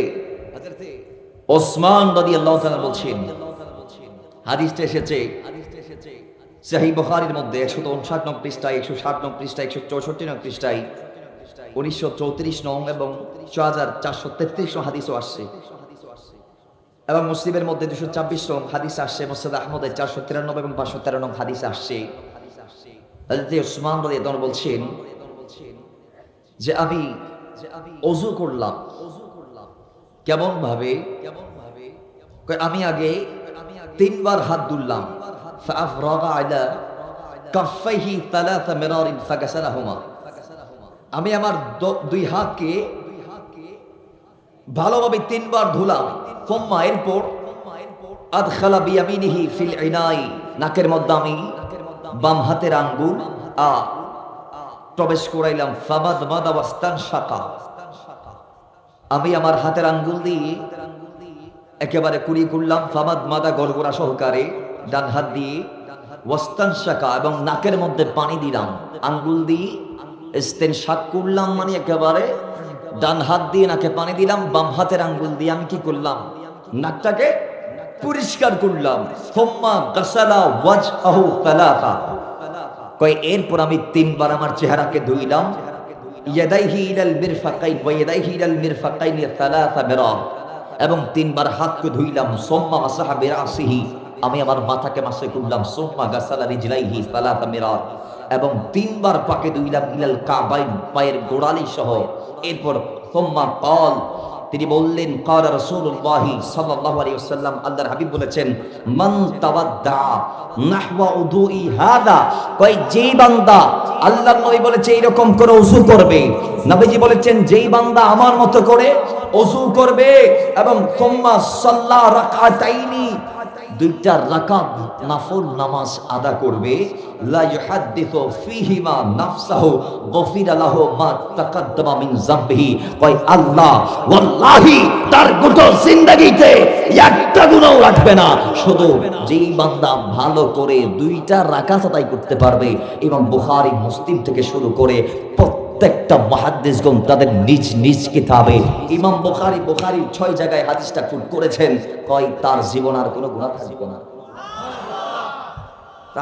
ওসমান রাদিয়াল্লাহু তাআলা বলছেন, হাদিসটা এসেছে সহিহ বুখারীর মধ্যে 159 নং পৃষ্ঠায়, 160 নং পৃষ্ঠায়, 164 নং পৃষ্ঠায়, 1934 নং এবং 6433 নং হাদিসও আসছে, এবং মুসলিমের মধ্যে 226 নং হাদিস আসছে, মুসনাদ আহমদের 493 এবং 513 নং হাদিস আসছে। হযরত ওসমান রাদিয়াল্লাহু তাআলা বলছেন যে আমি ওযু করলাম। কেমন ভাবে? আমি আগে 3 বার হাত ধুলাম, ফাআফরাগা আলা কাফাইহি 3 মিরারিন ফাগাসালাহুমা। আমি আমার 2 হাতকে ভালোভাবে 3 বার ধুলাম। সুম্মা এরপর আদখালা বিয়ামিনিহি ফিল ইনাই, নাকের মধ্যে আমি বাম হাতের আঙ্গুল প্রবেশ করাইলাম। ফামাদমাদা ওয়াস্তানশাকা, আমি আমার হাতের আঙ্গুল দিয়ে একেবারে কুড়ি করলাম। ফামাদমাদা গড়গড়া সহকারে ডান হাত দিয়ে, ওয়াস্তানশাকা এবং নাকের মধ্যে পানি দিলাম আঙ্গুল দিয়ে। ইস্তেনশাক করলাম মানে একেবারে ডান হাত দিয়ে নাকে পানি দিলাম, বাম হাতের আঙ্গুল দিয়ে আমি কি করলাম? নাকটাকে পরিষ্কার করলাম। সুম্মা গাসালা ওয়াজহাহু সালাসা, কয় এরপর আমি 3 বার আমার চেহারাকে ধুইলাম। ইয়াদাইহি ইলাল মিরফাকাইন ওয়া ইয়াদাইহি ইলাল মিরফাকাইন সালাসা মিরার, এবং 3 বার হাতকে ধুইলাম। সুম্মা মাসাহা বিরাসিহি, আমি আমার মাথাকে মাসে করলাম। সুম্মা গাসালা রিজলাইহি সালাসা মিরার, এবং 3 বার পাকে ধুইলাম। ইলাল কাবাইন, পায়ের গোড়ালি সহ। এরপর সুম্মা ক্বাল, তিনি বললেন, ক্বালা রাসূলুল্লাহ সাল্লাল্লাহু আলাইহি ওয়াসাল্লাম, আল্লাহর হাবিব বলেছেন, মান তাওয়াদ্দা নাহওয়া উদুই হাদা, কয় যেই বান্দা, আল্লাহর নবী বলেছে এরকম করে ওযু করবে। নবীজি বলেছেন যেই বান্দা আমার মতো করে ওযু করবে এবং সুম্মা সাল্লা রাকাতাইনি, 2টা রাকাত নফল নামাজ আদা করবে, লা ইউহাদ্দিসু ফীহিমা নাফসাহু গফিরা লাহু মা তাকাদ্দামা মিন যামবিহি, কয় আল্লাহ ওয়াল্লাহি তার গোটা জিন্দেগিতে একটা গুনাহ রাখবে না। শুধু যেই বান্দা ভালো করে 2টা রাকাত আদায় করতে পারবে, ইমাম বুখারী মুসলিম থেকে শুরু করে প্রত্যেকটা মুহাদ্দিসগণ তাদের নিজ নিজ কিতাবে, ইমাম বুখারী 6 জায়গায় হাদিসটা কোট করেছেন, কয় তার জীবন আর কোনো গুনাহ থাকবে না।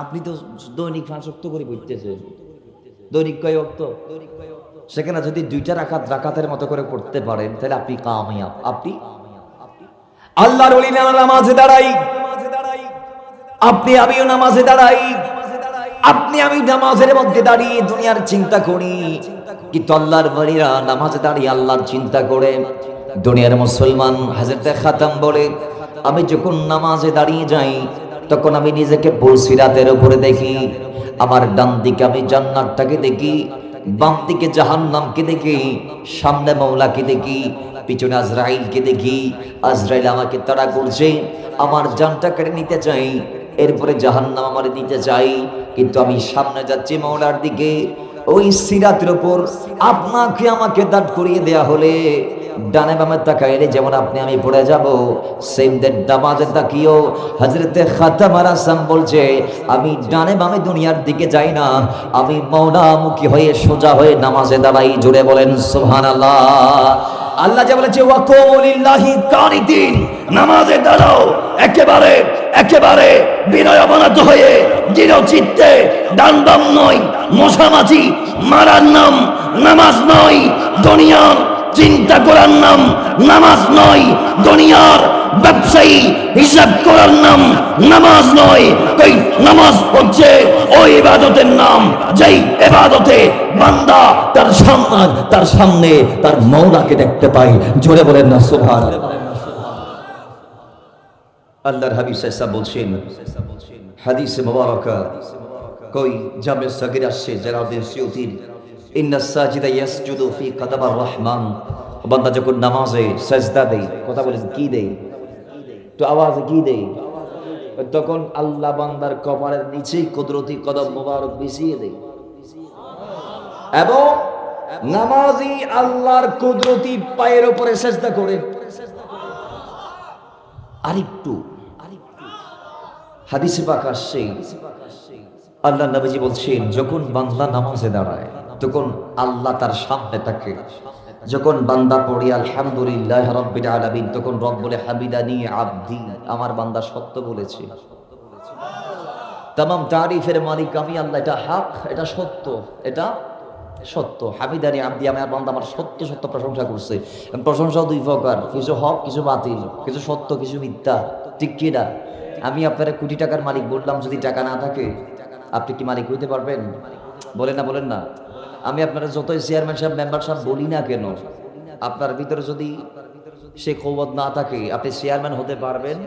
আপনি তো দৈনিক 5 ওয়াক্ত করে পড়তেছেন, দৈনিক কয় ওয়াক্ত? সেখানে যদি 2টা রাকাতের মতো করে পড়তে পারেন, তাহলে আপনি কামিয়াব। আপনি আল্লাহর ওলি নামাজে দাঁড়াই, আপনি আমিও নামাজে দাঁড়াই, আপনি আমি নামাজের মধ্যে দাঁড়িয়ে দুনিয়ার চিন্তা করি, কিন্তু আল্লাহর ওলিরা নামাজে দাঁড়িয়ে আল্লাহর চিন্তা করে। দুনিয়ার মুসলমান হযরতে খাতাম বলে, আমি যখন নামাজে দাঁড়িয়ে যাই তখন আমি নিজেকে পুলসিরাতের উপরে দেখি। আমার ডান দিকে আমি জান্নাতটাকে দেখি, বাম দিকে জাহান্নামকে দেখি, সামনে মাওলাকে দেখি, পিছনে আজরাইলকে দেখি। আজরাইল আমাকে তাড়া করছে, আমার জানটা কেড়ে নিতে চাই, এরপরে জাহান্নাম আমারে দিতে চাই, কিন্তু আমি সামনে যাচ্ছি মাওলার দিকে। ওই সিরাতের উপর আপনাকে আমাকে দাঁড় করিয়ে দেয়া হলে ডানে বামে তাকাইলে যেমন আপনি আমি পড়ে যাব, সেমদের নামাজে তাকিও হযরতে খাতাম আল-হাসান বলছে, আমি ডানে বামে দুনিয়ার দিকে যাই না, আমি মাওলামুখী হয়ে সোজা হয়ে নামাজে দাঁড়াই। জোরে বলেন সুবহানাল্লাহ। আল্লাহ যে বলেছে ওয়াকুমু লিল্লাহি কানিতিন, নামাজে দাঁড়াও একেবারে একেবারে বিনয়মনত হয়ে, দৃঢ় চিত্তে। ডান বাম নয়, মশামাছি মারার নাম নামাজ নয়, দুনিয়ার চিন্তা করার নাম নামাজ নয়, দুনিয়ার ব্যবসায়ী হিসাব করার নাম নামাজ নয়। কই নামাজ হচ্ছে ওই ইবাদতের নাম যেই ইবাদতে বান্দা তার সামনে তার মাওলাকে দেখতে পায়। জোরে বলেন না সুবহানাল্লাহ। আল্লাহর হাবিব সাল্লাল্লাহু বলছেন হাদিসে মুবারাকা, কই জামে সাগীর আসছে জালালউদ্দিন সুয়ুতির ইন্নাস সাজিদা ইয়াসজুদু ফি কাদাবার রহমান। বান্দা যখন নামাজে সাজদা দেয়, কথা বলেন কি দেয়, তো আওয়াজে কি দেয়, তখন আল্লাহ বান্দার কপালের নিচেই কুদরতি কদম মোবারক বিছিয়ে দেয় এবং নামাজি আল্লাহর কুদরতি পায়ের উপরে সেজদা করে। আরেকটু হাদিসে পাক আসছে, আল্লাহ নবীজি বলছেন যখন বান্দা নামাজে দাঁড়ায় তখন আল্লাহ তার সামনে থাকে। যখন বান্দা পড়ি আলহামদুলিল্লাহ রাব্বিল আলামিন, তখন রব বলে হামিদানি আবদি, আমার বান্দা সত্য বলেছে। তামাম তারিফের মালিক আমি আল্লাহ, এটা হক, এটা সত্য, এটা সত্য। হামিদানি আবদি, আমার বান্দা আমার সত্য সত্য প্রশংসা করছে। প্রশংসাও দুই প্রকার, কিছু হক কিছু বাতিল, কিছু সত্য কিছু মিথ্যা, ঠিক কি না? আমি আপনার কোটি টাকার মালিক বললাম, যদি টাকা না থাকে আপনি কি মালিক হইতে পারবেন? বলেন না, বলেন না। আমি আপনারা যতই চেয়ারম্যান সাহেব মেম্বার সাহেব বলি না কেন, আপনার ভিতরে যদি সে কওয়াত না থাকে আপনি চেয়ারম্যান হতে পারবেন?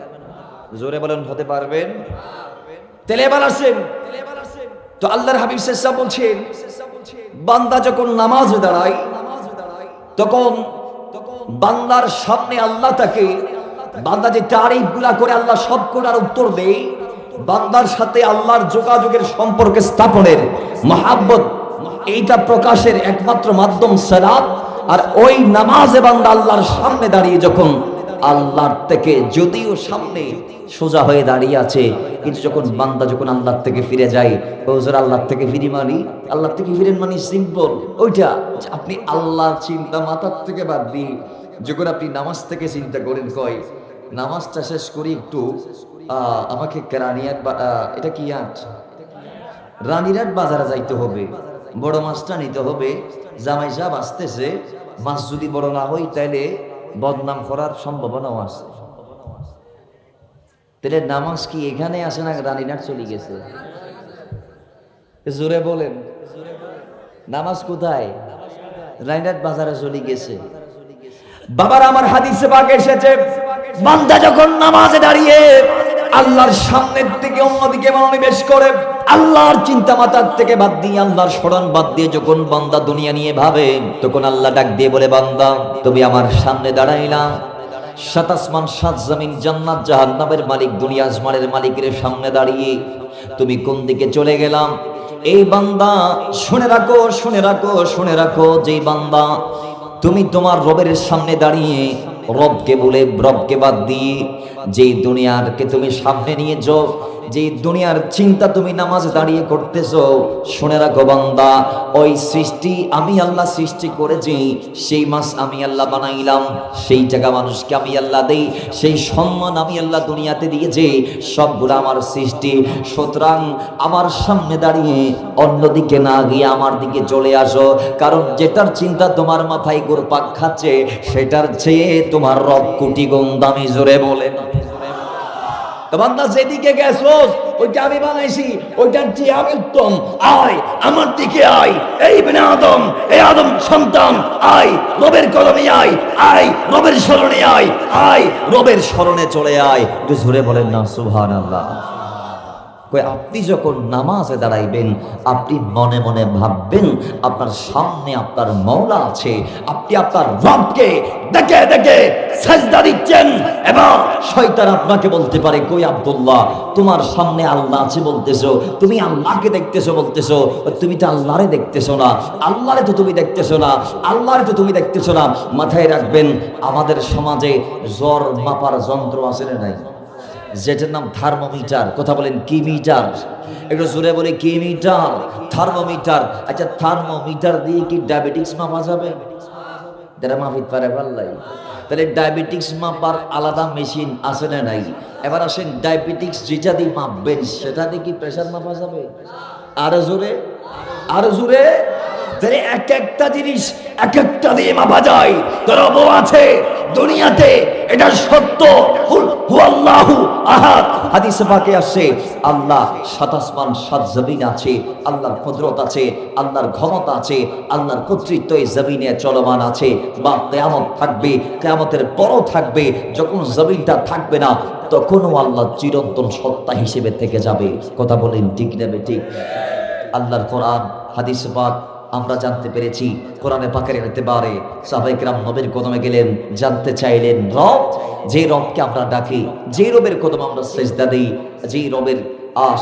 জোরে বলেন, হতে পারবেন? তেলে বানাচ্ছেন। তো আল্লাহর হাবিব সাল্লাল্লাহু বলছেন বান্দা যখন নামাজে দাঁড়ায় তখন বান্দার সামনে আল্লাহ থাকে। বান্দা যে তারিফগুলা করে আল্লাহ সব করার উত্তর দেয়। বান্দার সাথে আল্লাহর যোগাযোগের সম্পর্ক স্থাপনের মহাব্বত, এইটা প্রকাশের একমাত্র মাধ্যম সালাত। আর ওই নামাজে বান্দা আল্লাহর সামনে দাঁড়িয়ে যখন আল্লাহর থেকে, যদিও সামনে সোজা হয়ে দাঁড়িয়ে আছে, কিন্তু যখন বান্দা যখন আল্লাহর থেকে ফিরে যায়, হুজুর আল্লাহর থেকে ফিরি মানি, আল্লাহর থেকে ফিরেন মানে সিম্পল ওইটা, আপনি আল্লাহর চিন্তা মাথার থেকে বাদ দিয়ে যখন আপনি নামাজ থেকে চিন্তা করেন, কয় নামাজটা শেষ করি একটু আমাকে রানিয়াট, এটা কি আট, রানীরহাট বাজারে যাইতে হবে, বড় মাছটা নিতে হবে, জামাই সাহেব আসতেছে, মাছ যদি বড় না হয় তাইলে বদনাম করার সম্ভাবনাও আছে। তাহলে নামাজ কি এখানে আসে না রানীরহাট চলে গেছে? জোরে বলেন, নামাজ কোথায়? রানীরহাট বাজারে চলে গেছে। বাবার আমার হাদিসে পাক এসেছে বান্দা যখন নামাজে দাঁড়িয়ে আল্লাহর সামনের থেকে অন্যদিকে মনোনিবেশ করে, আল্লাহর চিন্তা মাথার থেকে বাদ দিয়ে, আল্লাহর স্মরণ বাদ দিয়ে যখন বান্দা দুনিয়া নিয়ে ভাবে, তখন আল্লাহ ডাক দিয়ে বলে, বান্দা তুমি আমার সামনে দাঁড়াইলা, সাত আসমান সাত জমিন জান্নাত জাহান্নামের মালিক দুনিয়া আসমানের মালিকের সামনে দাঁড়িয়ে তুমি কোন দিকে চলে গেলাম? এই বান্দা শুনে রাখো, শুনে রাখো, শুনে রাখো, যে বান্দা তুমি তোমার রবের সামনে দাঁড়িয়ে রবকে বলে, রবকে বাদ দিয়ে যে দুনিয়ারকে তুমি সামনে নিয়ে যাও, যে দুনিয়ার চিন্তা তুমি নামাজ দাঁড়িয়ে করতেছো, শুনে রাখো বান্দা, ওই সৃষ্টি আমি আল্লাহ সৃষ্টি করেছি, সেই মাছ আমি আল্লাহ বানাইলাম, সেই টাকা মানুষকে আমি আল্লাহ দেই, সেই সম্মান আমি আল্লাহ দুনিয়াতে দিয়েছি, সবগুলো আমার সৃষ্টি। সুতরাং আমার সামনে দাঁড়িয়ে অন্যদিকে না গিয়ে আমার দিকে চলে আসো, কারণ যেটার চিন্তা তোমার মাথায় ঘুরপাক খাচ্ছে সেটার চেয়ে তোমার রব কোটি গুণ দামি। জোরে বলেন, বান্দা যেদিকে গেছো ওইটা আমি বানাইছি, ওইটার চেয়ে আমি উত্তম, আয় আমার দিকে আয়, এই ইবনে আদম, এই আদম সন্তান, আয় রবের কদমে আয়, আয় রবের শরণে আয়, আয় রবের শরণে চলে আয়। একটু জোরে বলেন না সুবহানাল্লাহ। আপনি যখন নামাজে দাঁড়াইবেন আপনি মনে মনে ভাববেন আপনার সামনে আপনার মওলা আছে, আপনি আপনার রবকে দেখে দেখে সাজদা দিচ্ছেন, এবং শয়তান আপনাকে বলতে পারে, কই আব্দুল্লাহ তোমার সামনে আল্লাহ আছে বলতেছো, তুমি আল্লাহকে দেখতেছো বলতেছো, তুমি তো আল্লাহরে দেখতেছো না, আল্লাহরে তো তুমি দেখতেছো না, আল্লাহরে তো তুমি দেখতেছো না। মাথায় রাখবেন আমাদের সমাজে জ্বর মাপার যন্ত্র আছে না নাই, যেটার নাম থার্মোমিটার। কথা বলেন কি মিটার? একটু জোরে বলে কি মিটার? থার্মোমিটার। আচ্ছা থার্মোমিটার দিয়ে কি ডায়াবেটিক্স মাপা যাবে? যারা মাপিত পারে পারলাই, তাহলে ডায়াবেটিক্স মাপার আলাদা মেশিন আছে না নাই? এবার আসেন ডায়াবেটিক্স যেটা দিয়ে মাপবেন সেটা দিয়ে কি প্রেশার মাপা যাবে? আরো জোরে, আরো জোরে। তাহলে এক একটা জিনিস এক একটা দিয়ে মাপা যায়। রব আছে দুনিয়াতে, এটা সত্য। হুয়াল্লাহু আহাদ। হাদিসে পাকে আসছে আল্লাহ সাত আসমান সাত জমিন আছে, আল্লাহর কুদরত আছে, আল্লাহর ক্ষমতা আছে, আল্লাহর কর্তৃত্ব এই জমিনে চলমান আছে, বা কিয়ামত থাকবে, কিয়ামতের পরও থাকবে। যখন জমিনটা থাকবে না তখনও আল্লাহ চিরন্তন সত্তা হিসেবে থেকে যাবে। কথা বলেন ঠিক না বেঠিক? আল্লাহর কোরআন হাদিসে পাক আমরা জানতে পেরেছি কোরআনে পাকের এতেবারে সাহাবায়ে কেরাম নবীর কদমে গেলেন, জানতে চাইলেন রব, যে রবকে আমরা ডাকি, যে রবের কদমে আমরা সিজদা দেই, যে রবের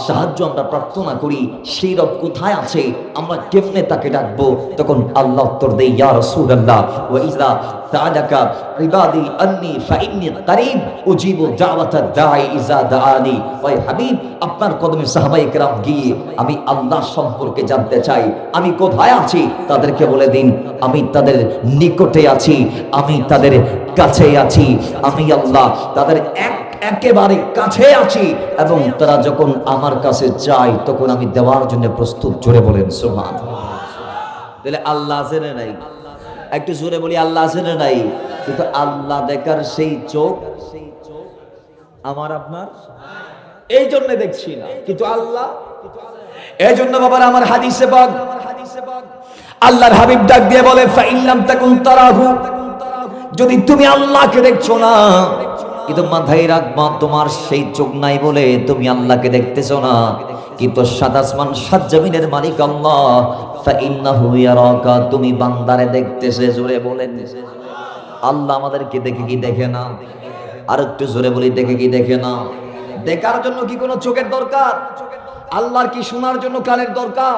সাহায্য আমরা প্রার্থনা করি, সেই রব কোথায় আছে, আমরা কেমনে তাকে ডাকবো? তখন আল্লাহ উত্তর দেয়, ইয়া রাসূলুল্লাহ, ওয়া ইযা সাআলাকা ইবাদি আন্নী ফাইন্নী কারীব উজিবু দাওয়াতাদ দাঈ ইযা দাআনি। ওই হাবিব, আপনার কদমে সাহাবায়ে কেরাম গিয়ে আমি আল্লাহ সম্পর্কে জানতে চাই, আমি কোথায় আছি তাদেরকে বলে দিন, আমি তাদের নিকটে আছি, আমি তাদের কাছে আছি, আমি আল্লাহ তাদের একেবারে কাছে আছি, এবং তারা যখন আমার কাছে চায় তখন আমি দেওয়ার জন্য প্রস্তুত। জোরে বলেন সুবহানাল্লাহ। তাহলে আল্লাহ আছে না নাই? একটু জোরে বলি, আল্লাহ আছে না নাই? কিন্তু আল্লাহ দেখার সেই চোখ আমার আপনার এই জন্য দেখছি না, কিন্তু আল্লাহ। এই জন্য বাবার আমার হাদিসে পাক আল্লাহর হাবিব ডাক দিয়ে বলে, ফাইল্লাম তাকুন তারাহু, যদি তুমি আল্লাহকে দেখছো না, কিন্তু মাথায় রাখবা তোমার সেই চোখ নাই বলে তুমি আল্লাহকে দেখতেছো না, কিন্তু সাত আসমান সাত জমিনের মালিক আল্লাহ, ফাইন্নাহু ইয়ারাকা, তুমি বান্দারে দেখতেছে। জোরে বলেন, আল্লাহ আমাদেরকে দেখে কি দেখে না? আর একটু জোরে বলি, দেখে কি দেখে না? দেখার জন্য কি কোনো চোখের দরকার? আল্লাহর কি শোনার জন্য কানের দরকার?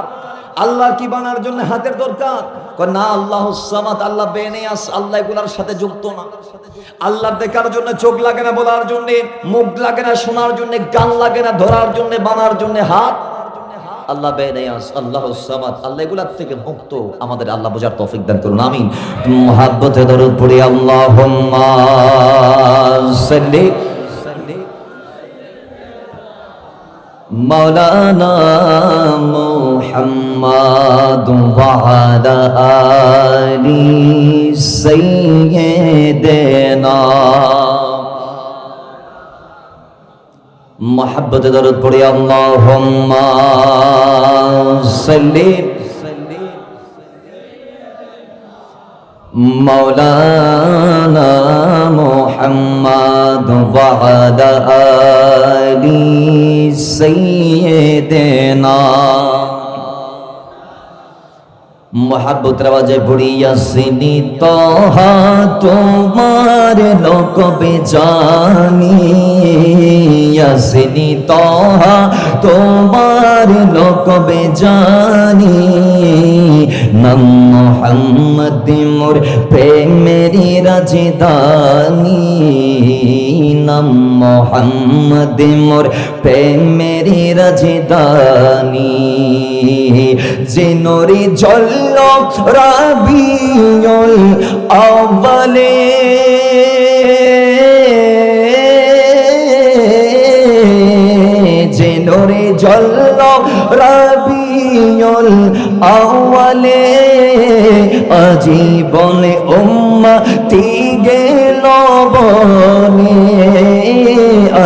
আল্লাহর কি বানার জন্য হাতের দরকার? না, আল্লাহুস সামাদ, আল্লাহ বেনিয়াস, আল্লাহ এগুলার সাথে যুক্ত না। আল্লাহর দেখার জন্য চোখ লাগে না, বলার জন্য মুখ লাগে না, শোনার জন্য গান লাগে না, ধরার জন্য বানার জন্য হাত। আল্লাহ বেনিয়াস, আল্লাহুস সামাদ, আল্লাহ এগুলার থেকে মুক্ত। আমাদের আল্লাহ বোঝার তৌফিক দান করুন, আমিন। মুহাব্বতে দরুদ পড়ি, আল্লাহুম্মা সাল্লি মাওলানা মুহাম্মাদ ওয়া আলা আলি সাইয়্যিদিনা। মুহাব্বতে দরুদ পড়ি, আল্লাহুম্মা সাল্লি মাওলানা মুহাম্মাদ ওয়া আলা আলি সাইয়্যিদিনা। মোহাব্বতের আওয়াজে পড়ি, ইয়াসিনি তাহা তোমার লোকবে জানি, ইয়াসিনি তাহা তোমার লোকবে জানি, নাম মুহাম্মদ মোর প্রেমেরি রাজধানী, নাম মুহাম্মদ মোর প্রেমেরি রাজধানী। জিনরি জল রাবিউল আউয়ালে, জিনরি জল রাবিউল আউয়ালে, আজীবনে উম্মতি গেল বনে,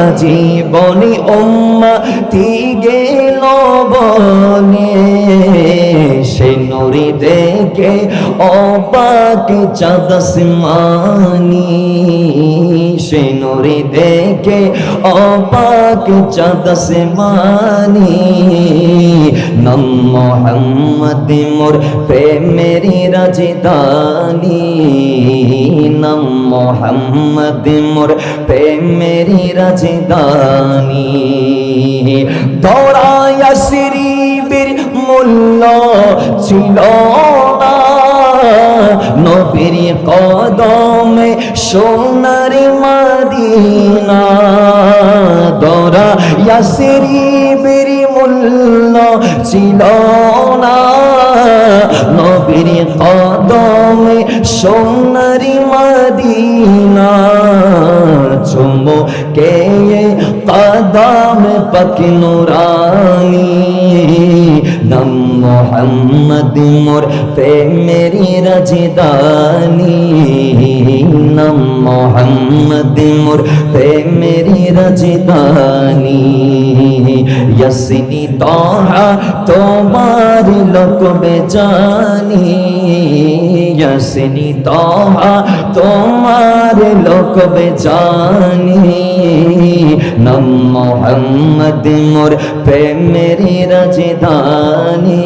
আজীবনে উম্মতি গেল বনে, সে নূরে দেখে অবাক চাঁদ আসমানি, সে নূরে দেখে অবাক চাঁদ আসমানি। নাম মুহাম্মদ মোর প্রেমেরি রাজধানী, নাম মুহাম্মদ মোর প্রেমেরি রাজধানী। দৌড়া ইয়াসরিবের মূল্য ছিল না, নবীর কদমে সোনার মদিনা। দৌড়া ইয়াসরিবের মূল্য ছিল না, নবীর কদমে সোনার মদিনা। চুমকে কদম পাক নুরানি, নাম মুহাম্মদ মোর প্রেমেরি রাজধানী, নাম মুহাম্মদ মোর প্রেমেরি রাজধানী। ইয়াসিনি তাহা তোমার লোকবে জানি, ইয়াসিনি তাহা তোমার লোকবে জানি, নাম মুহাম্মদ মোর প্রেমেরি রাজধানী,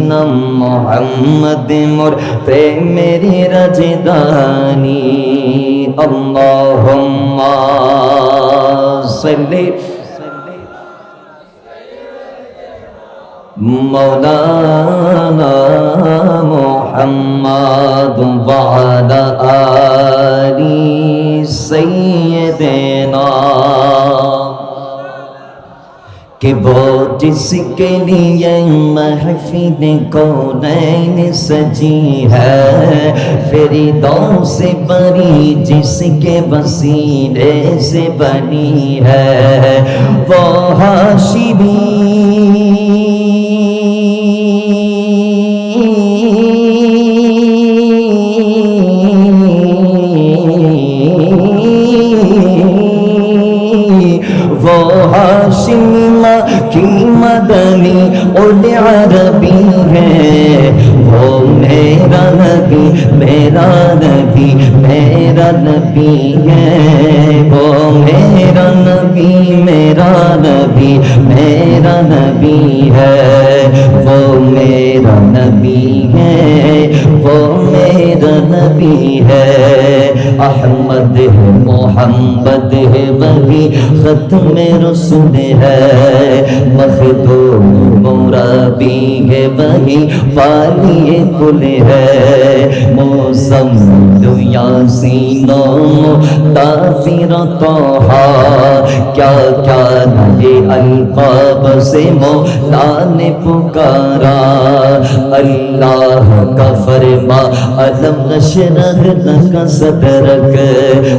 নাম মোহাম্মদ মোর প্রেমের রাজধানী আল্লাহুম্মা সাল্লি مولانا محمد وعلى آل سيدنا کہ وہ جس کے لیے محفل کونین سجی ہے فردوس بری جس کے وسیلے سے بنی ہے وہ ہاشمی وہ ہاشمی کی مدنی اور عربی ہے وہ میرا نبی میرا نبی میرا نبی ہے وہ میرا نبی میرا نبی میرا نبی ہے وہ میرا نبی ہے وہ میرا نبی ہے احمد ہے محمد ہے وہی ختم رسول ہے مخدوم مرابی ہے وہی والی کل ہے مزمل یاسین تاثیر طہا کیا کیا نئے القاب سے مولا نے پکارا اللہ کا فرما علم نشرح لک صدرک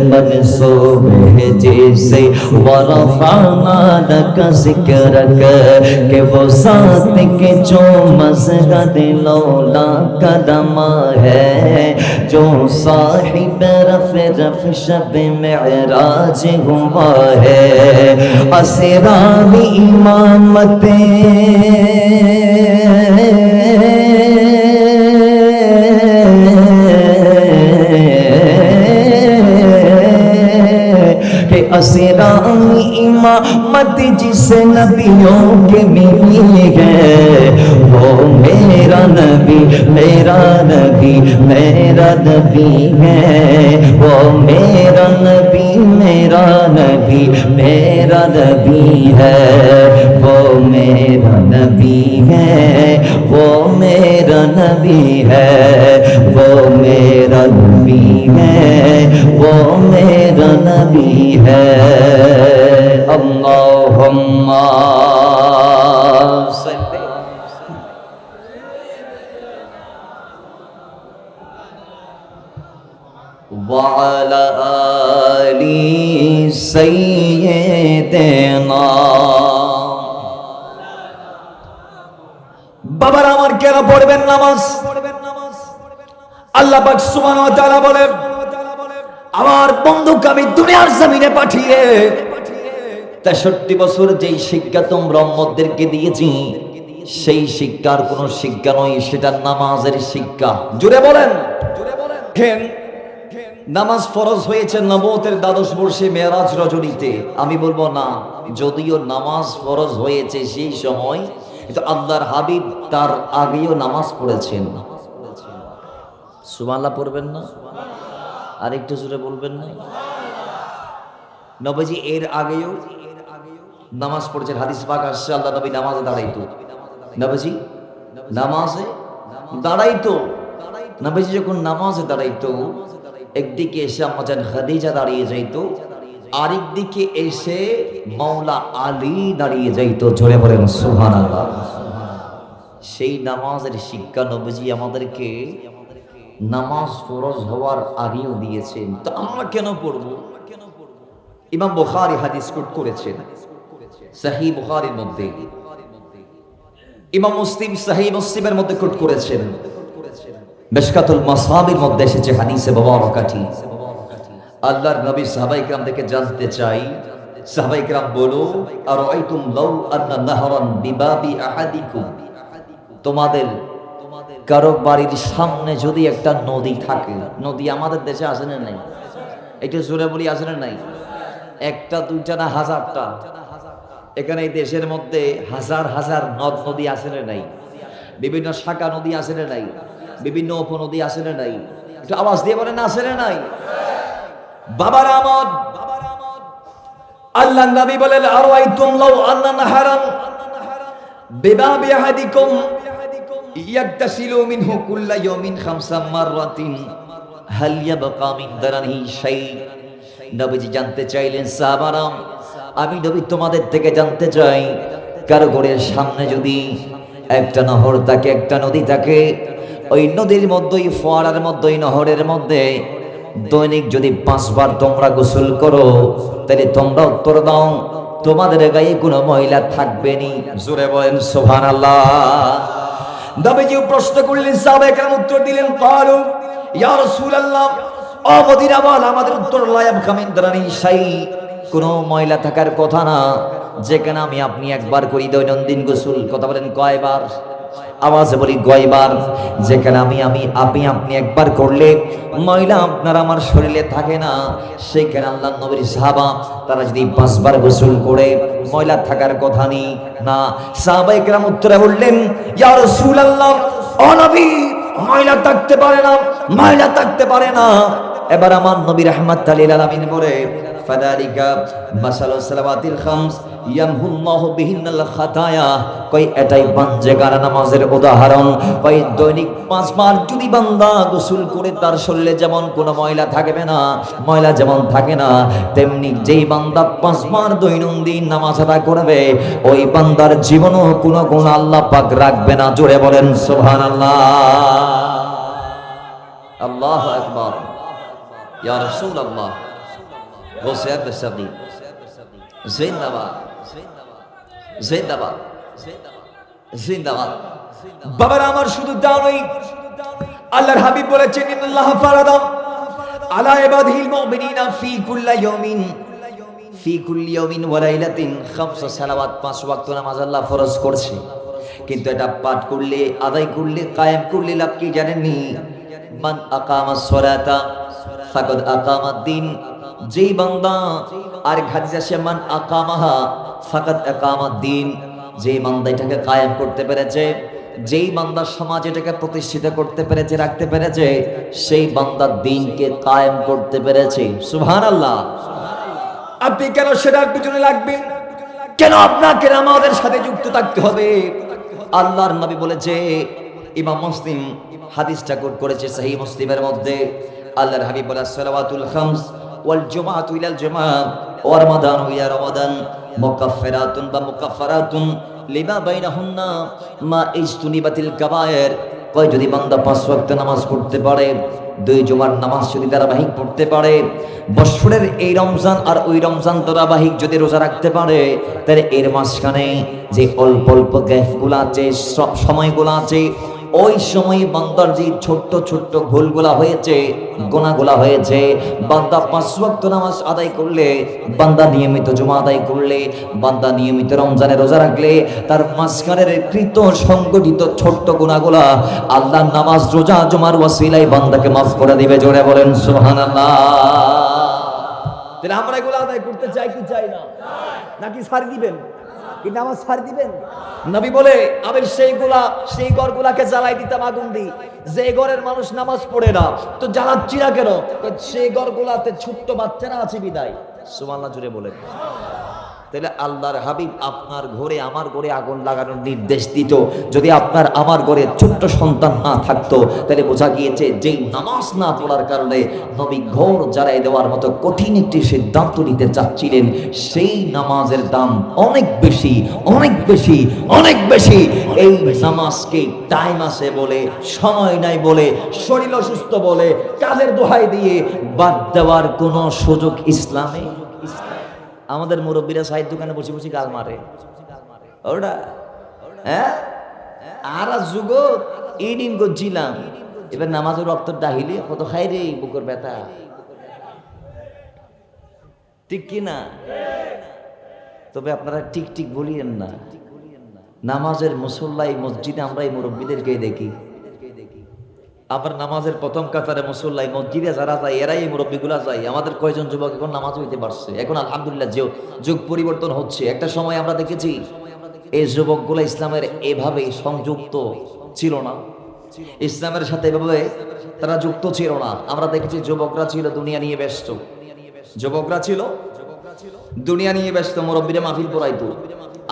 منصوب ہے جیسے ورفعنا لک ذکرک کہ وہ ذات کے جو مزہد لولا قدم ہے جو صاحب رف شب معراج ہوا ہے اسرار کہ اسرار امامت جس نبیوں کے ملی ہے وہ میرا نبی میرا نبی میرا نبی ہے وہ میرا نبی میرا نبی میرا نبی ہے وہ میرا نبی ہے وہ میرا نبی ہے وہ میرا نبی ہے وہ میرا نبی ہے اللہم صلی وعلی آل سیدنا বাবারা আমার কেন পড়বেন নামাজ আল্লাহ পাক সুবহানাহু ওয়া তাআলা বলে আমার বন্ধুকে আমি দুনিয়ার জমিনে পাঠিয়ে 63 বছর যেই শিক্ষা তোমরা উম্মতদেরকে দিয়েছি সেই শিক্ষার কোন শিক্ষা নয় সেটা নামাজের শিক্ষা জোরে বলেন নামাজ ফরজ হয়েছে নবুয়তের দ্বাদশ বর্ষে মেরাজ রজনীতে আমি বলবো না যদিও নামাজ ফরজ হয়েছে সেই সময় কিন্তু আল্লাহর হাবিব তার আগেও নামাজ পড়েছেন সুবহানাল্লাহ পড়বেন না আর একটু জোরে বলবেন না নবীজি এর আগেও নামাজ পড়েছেন হাদিস পাক আসছে আল্লাহ নবী নামাজে দাঁড়াইতো নবীজি নামাজে দাঁড়াইতো নবীজি যখন নামাজে দাঁড়াইতো একদিকে এসে আম্মাজান খাদিজা দাঁড়িয়ে যাইতো আরেক দিকে এসে মাওলা আলী দাঁড়িয়ে যাইতো জোরে বলেন সুবহানাল্লাহ সেই নামাজের শিক্ষা নবীজি আমাদেরকে নামাজ ফরজ হওয়ার আগেও দিয়েছেন তো আমরা কেন পড়বো ইমাম বুখারী হাদিস কোট করেছেন সহিহ বুখারীর মধ্যে ইমাম মুসলিম সহিহ মুসলিমের মধ্যে কোট করেছেন মিশকাতুল মাসাবির মধ্যে এসেছে হাদিসে মুবারাকাতি আল্লাহর নবী সাহাবায়ে কিরামদেরকে জানতে চাই সাহাবায়ে কিরাম বলো আরাইতুম লাউ আন্না নাহরান বিবাবি আহাদিকুম তোমাদের কারো বাড়ির সামনে যদি একটা নদী থাকে নদী আমাদের দেশে আছে না নাই একটু জোরে বলি আছে না নাই একটা দুইটা না হাজারটা এখানে এই দেশের মধ্যে হাজার হাজার নদ নদী আছে না নাই বিভিন্ন শাখা নদী আছে না নাই, বিভিন্ন উপনদী আছে না নাই, একটু আওয়াজ দিয়ে বলেন আছে না নাই? বাবার আমার আল্লাহ নবী বলেন আরাইতুম লাউ আন্না নাহারান বিবাবি আহাদিকুম ইয়াগতাসিলু মিনহু কুল্লা ইয়াউমিন খামসা মাররাতিন হাল ইয়াবকা মিন দারানিহি শাই। নবীজি জানতে চাইলেন, সাহাবারা আমি নবী তোমাদের থেকে জানতে চাই, কারো ঘরের সামনে যদি একটা নহর থাকে, একটা নদী থাকে, ওই নদীর মধ্যেই, ফোয়ারার মধ্যেই, নহরের মধ্যে দৈনিক যদি 5 বার তোমরা গোসল করো, তাহলে তোমরা উত্তর দাও তোমাদের গায়ে কোনো ময়লা থাকবে নি। জোরে বলেন সুবহানাল্লাহ। নবীজি প্রশ্ন করলেন, সাহাবায়ে কেরাম উত্তর দিলেন, ক্বালু ইয়া রাসূলুল্লাহ, ও মদিনাওয়ালা, আমাদের উত্তর লা ইয়াবকা মিন দারানিহি শাই, কোনো ময়লা থাকার কথা না, যেখানে আমি আপনি একবার করি দৈনন্দিন গোসল। কথা বলেন কয়বার? আওয়াজে বলি কয়বার? যেখানে আপনি একবার করলে ময়লা আপনার আমার শরীরে থাকে না, সেখানে আল্লাহ নবীর সাহাবা তারা যদি 5 বার গোসল করে ময়লা থাকার কথা নেই না। সাহাবায়ে কেরাম উত্তরে বললেন, ইয়া রাসূলুল্লাহ, ও নবী, ময়লা থাকতে পারে না, ময়লা থাকতে পারে না। এবার আমার নবী রাহমাতুল লিল আলামিন বলে, ফাদালিকা মাসালুস সালাওয়াতিল খামস ইয়ামহুল্লাহু বিহিন্নাল খাতায়া, কই এটাই পাঁচবার নামাজের উদাহরণ। কই দৈনিক 5 বার যদি বান্দা গোসল করে তার শরীরে যেমন কোনো ময়লা থাকবে না, ময়লা যেমন থাকে না, তেমনি যেই বান্দা 5 বার দৈনন্দিন নামাজ আদায় করবে, ওই বান্দার জীবনও কোনো গুনাহ আল্লাহ পাক রাখবে না। জোরে বলেন সুবহানাল্লাহ। আল্লাহু আকবার। ইয়া রাসূলুল্লাহ, গোসের দশবি জিন্দাবাদ, জিন্দাবাদ, জিন্দাবাদ। বাবার আমার শুধু দাও নয়, আল্লাহর হাবিব বলেছেন, ইন্নাল্লাহ ফারাদা আলা ইবাদিহিল মুমিনিনা ফি কুল্লি ইয়াউমিন ওয়া লাইলাতিন 5 সালাওয়াত, 5 ওয়াক্ত নামাজ আল্লাহ ফরজ করছে। কিন্তু এটা পাঠ করলে, আদায় করলে, কায়েম করলে লাভ কি জানেননি? মান আকামাস সালাতা ফাকাদ আকামাদ-দ্বীন। যেই বান্দা, আর হাদিসে আসে মান আকামাহা ফাকাদ আকামাদ-দ্বীন, যেই বান্দা এটাকে কায়েম করতে পেরেছে, যেই বান্দা সমাজ এটাকে প্রতিষ্ঠিত করতে পেরেছে, রাখতে পেরেছে, সেই বান্দা দ্বীনকে কায়েম করতে পেরেছে। সুবহানাল্লাহ। আপনি কেন সেটার পিছনে লাগবেন? কেন আপনাকে আমাদের সাথে যুক্ত থাকতে হবে? আল্লাহর নবী বলেছে, ইমাম মুসলিম হাদিসটা কোট করেছে সহিহ মুসলিমের মধ্যে, আল্লাহর হাবিব বলে, সালাওয়াতুল খামস ওয়াল জুমআতু ইলাল জুমআ ওয়া রমাদানু ইলা রমাদান মুকাফফিরাতুন বা মুকাফফারাতুন লিমা বাইনাহুন্না মা ইজতুনিবাতিল কাবায়ের। কয় যদি বান্দা 5 ওয়াক্ত নামাজ পড়তে পারে, 2 জুমার নামাজ যদি ধারাবাহিক পড়তে পারে, বছরের এই রমজান আর ওই রমজান ধারাবাহিক যদি রোজা রাখতে পারে, তাহলে এর মাঝখানে যে অল্প অল্প গ্যাপগুলো আছে, সময়গুলো আছে, ওই সময় বান্দার যে ছোট্ট ছোট্ট ভুলগুলা হয়েছে, গুনাহগুলা হয়েছে, বান্দা 5 ওয়াক্ত নামাজ আদায় করলে, বান্দা নিয়মিত জুমা আদায় করলে, বান্দা নিয়মিত রমজানে রোজা রাখলে, তার মাঝখানের কৃত সংগঠিত ছোট্ট গুনাহগুলা আল্লাহ নামাজ রোজা জুমার ওয়াসিলায় বান্দাকে মাফ করে দিবে। জোরে বলেন সুবহানাল্লাহ। তাহলে আমরা এগুলো আদায় করতে চাই কি চাই না? নাকি ছাড় দিবেন? কি নামাজ ছাড় দিবেন? নবী বলে, আমি সেই ঘরগুলাকে জ্বালাই দিতাম আগুন দিয়ে, যে ঘরের মানুষ নামাজ পড়ে না, তো জ্বালাচ্ছি না কেন? সেই ঘরগুলাতে ছোট্ট বাচ্চারা আছে বিদায়। সুবহানাল্লাহ জুড়ে বলেন। তাহলে আল্লাহর হাবিব আপনার ঘরে, আমার ঘরে আগুন লাগানোর নির্দেশ দিত। যদি আপনার আমার ঘরে ছোট্ট সন্তান না থাকতো, তাহলে বোঝা গিয়েছে যেই নামাজ না পড়ার কারণে নবী ঘর জ্বালাই দেওয়ার মতো কঠিন একটি সিদ্ধান্ত নিতে চাচ্ছিলেন, সেই নামাজের দাম অনেক বেশি, অনেক বেশি, অনেক বেশি। এই নামাজকে টাইম আছে বলে, সময় নাই বলে, শরীর অসুস্থ বলে, কাজের দোহাই দিয়ে বাদ দেওয়ার কোনো সুযোগ ইসলামে। আমাদের মুরব্বীরা সাহিত্য দোকানে বসে বসে গাল মারে, ওটা হ্যাঁ আর যুগ ইডিন করছিলাম, এবার নামাজের রক্ত ডাহিলে কত খাই রে বুকের ব্যথা, ঠিক কি না? তবে আপনারা ঠিক ঠিক বলিয়েন না, নামাজের মুসল্লাই মসজিদে আমরা এই মুরব্বীদেরকে দেখি, আবার নামাজের প্রথম কাতারে মুসল্লাই মসজিদে যারা যায় এরাই এই মুরব্বীগুলা যায়। আমাদের কয়জন যুবক এখন নামাজ হইতে পারছে? এখন আলহামদুলিল্লাহ যে যুগ পরিবর্তন হচ্ছে। একটা সময় আমরা দেখেছি এই যুবকগুলা ইসলামের এভাবে সংযুক্ত ছিল না, ইসলামের সাথে এভাবে তারা যুক্ত ছিল না। আমরা দেখেছি যুবকরা ছিল দুনিয়া নিয়ে ব্যস্ত, যুবকরা ছিল দুনিয়া নিয়ে ব্যস্ত, মুরব্বীরা মাহফিল পড়াইতো,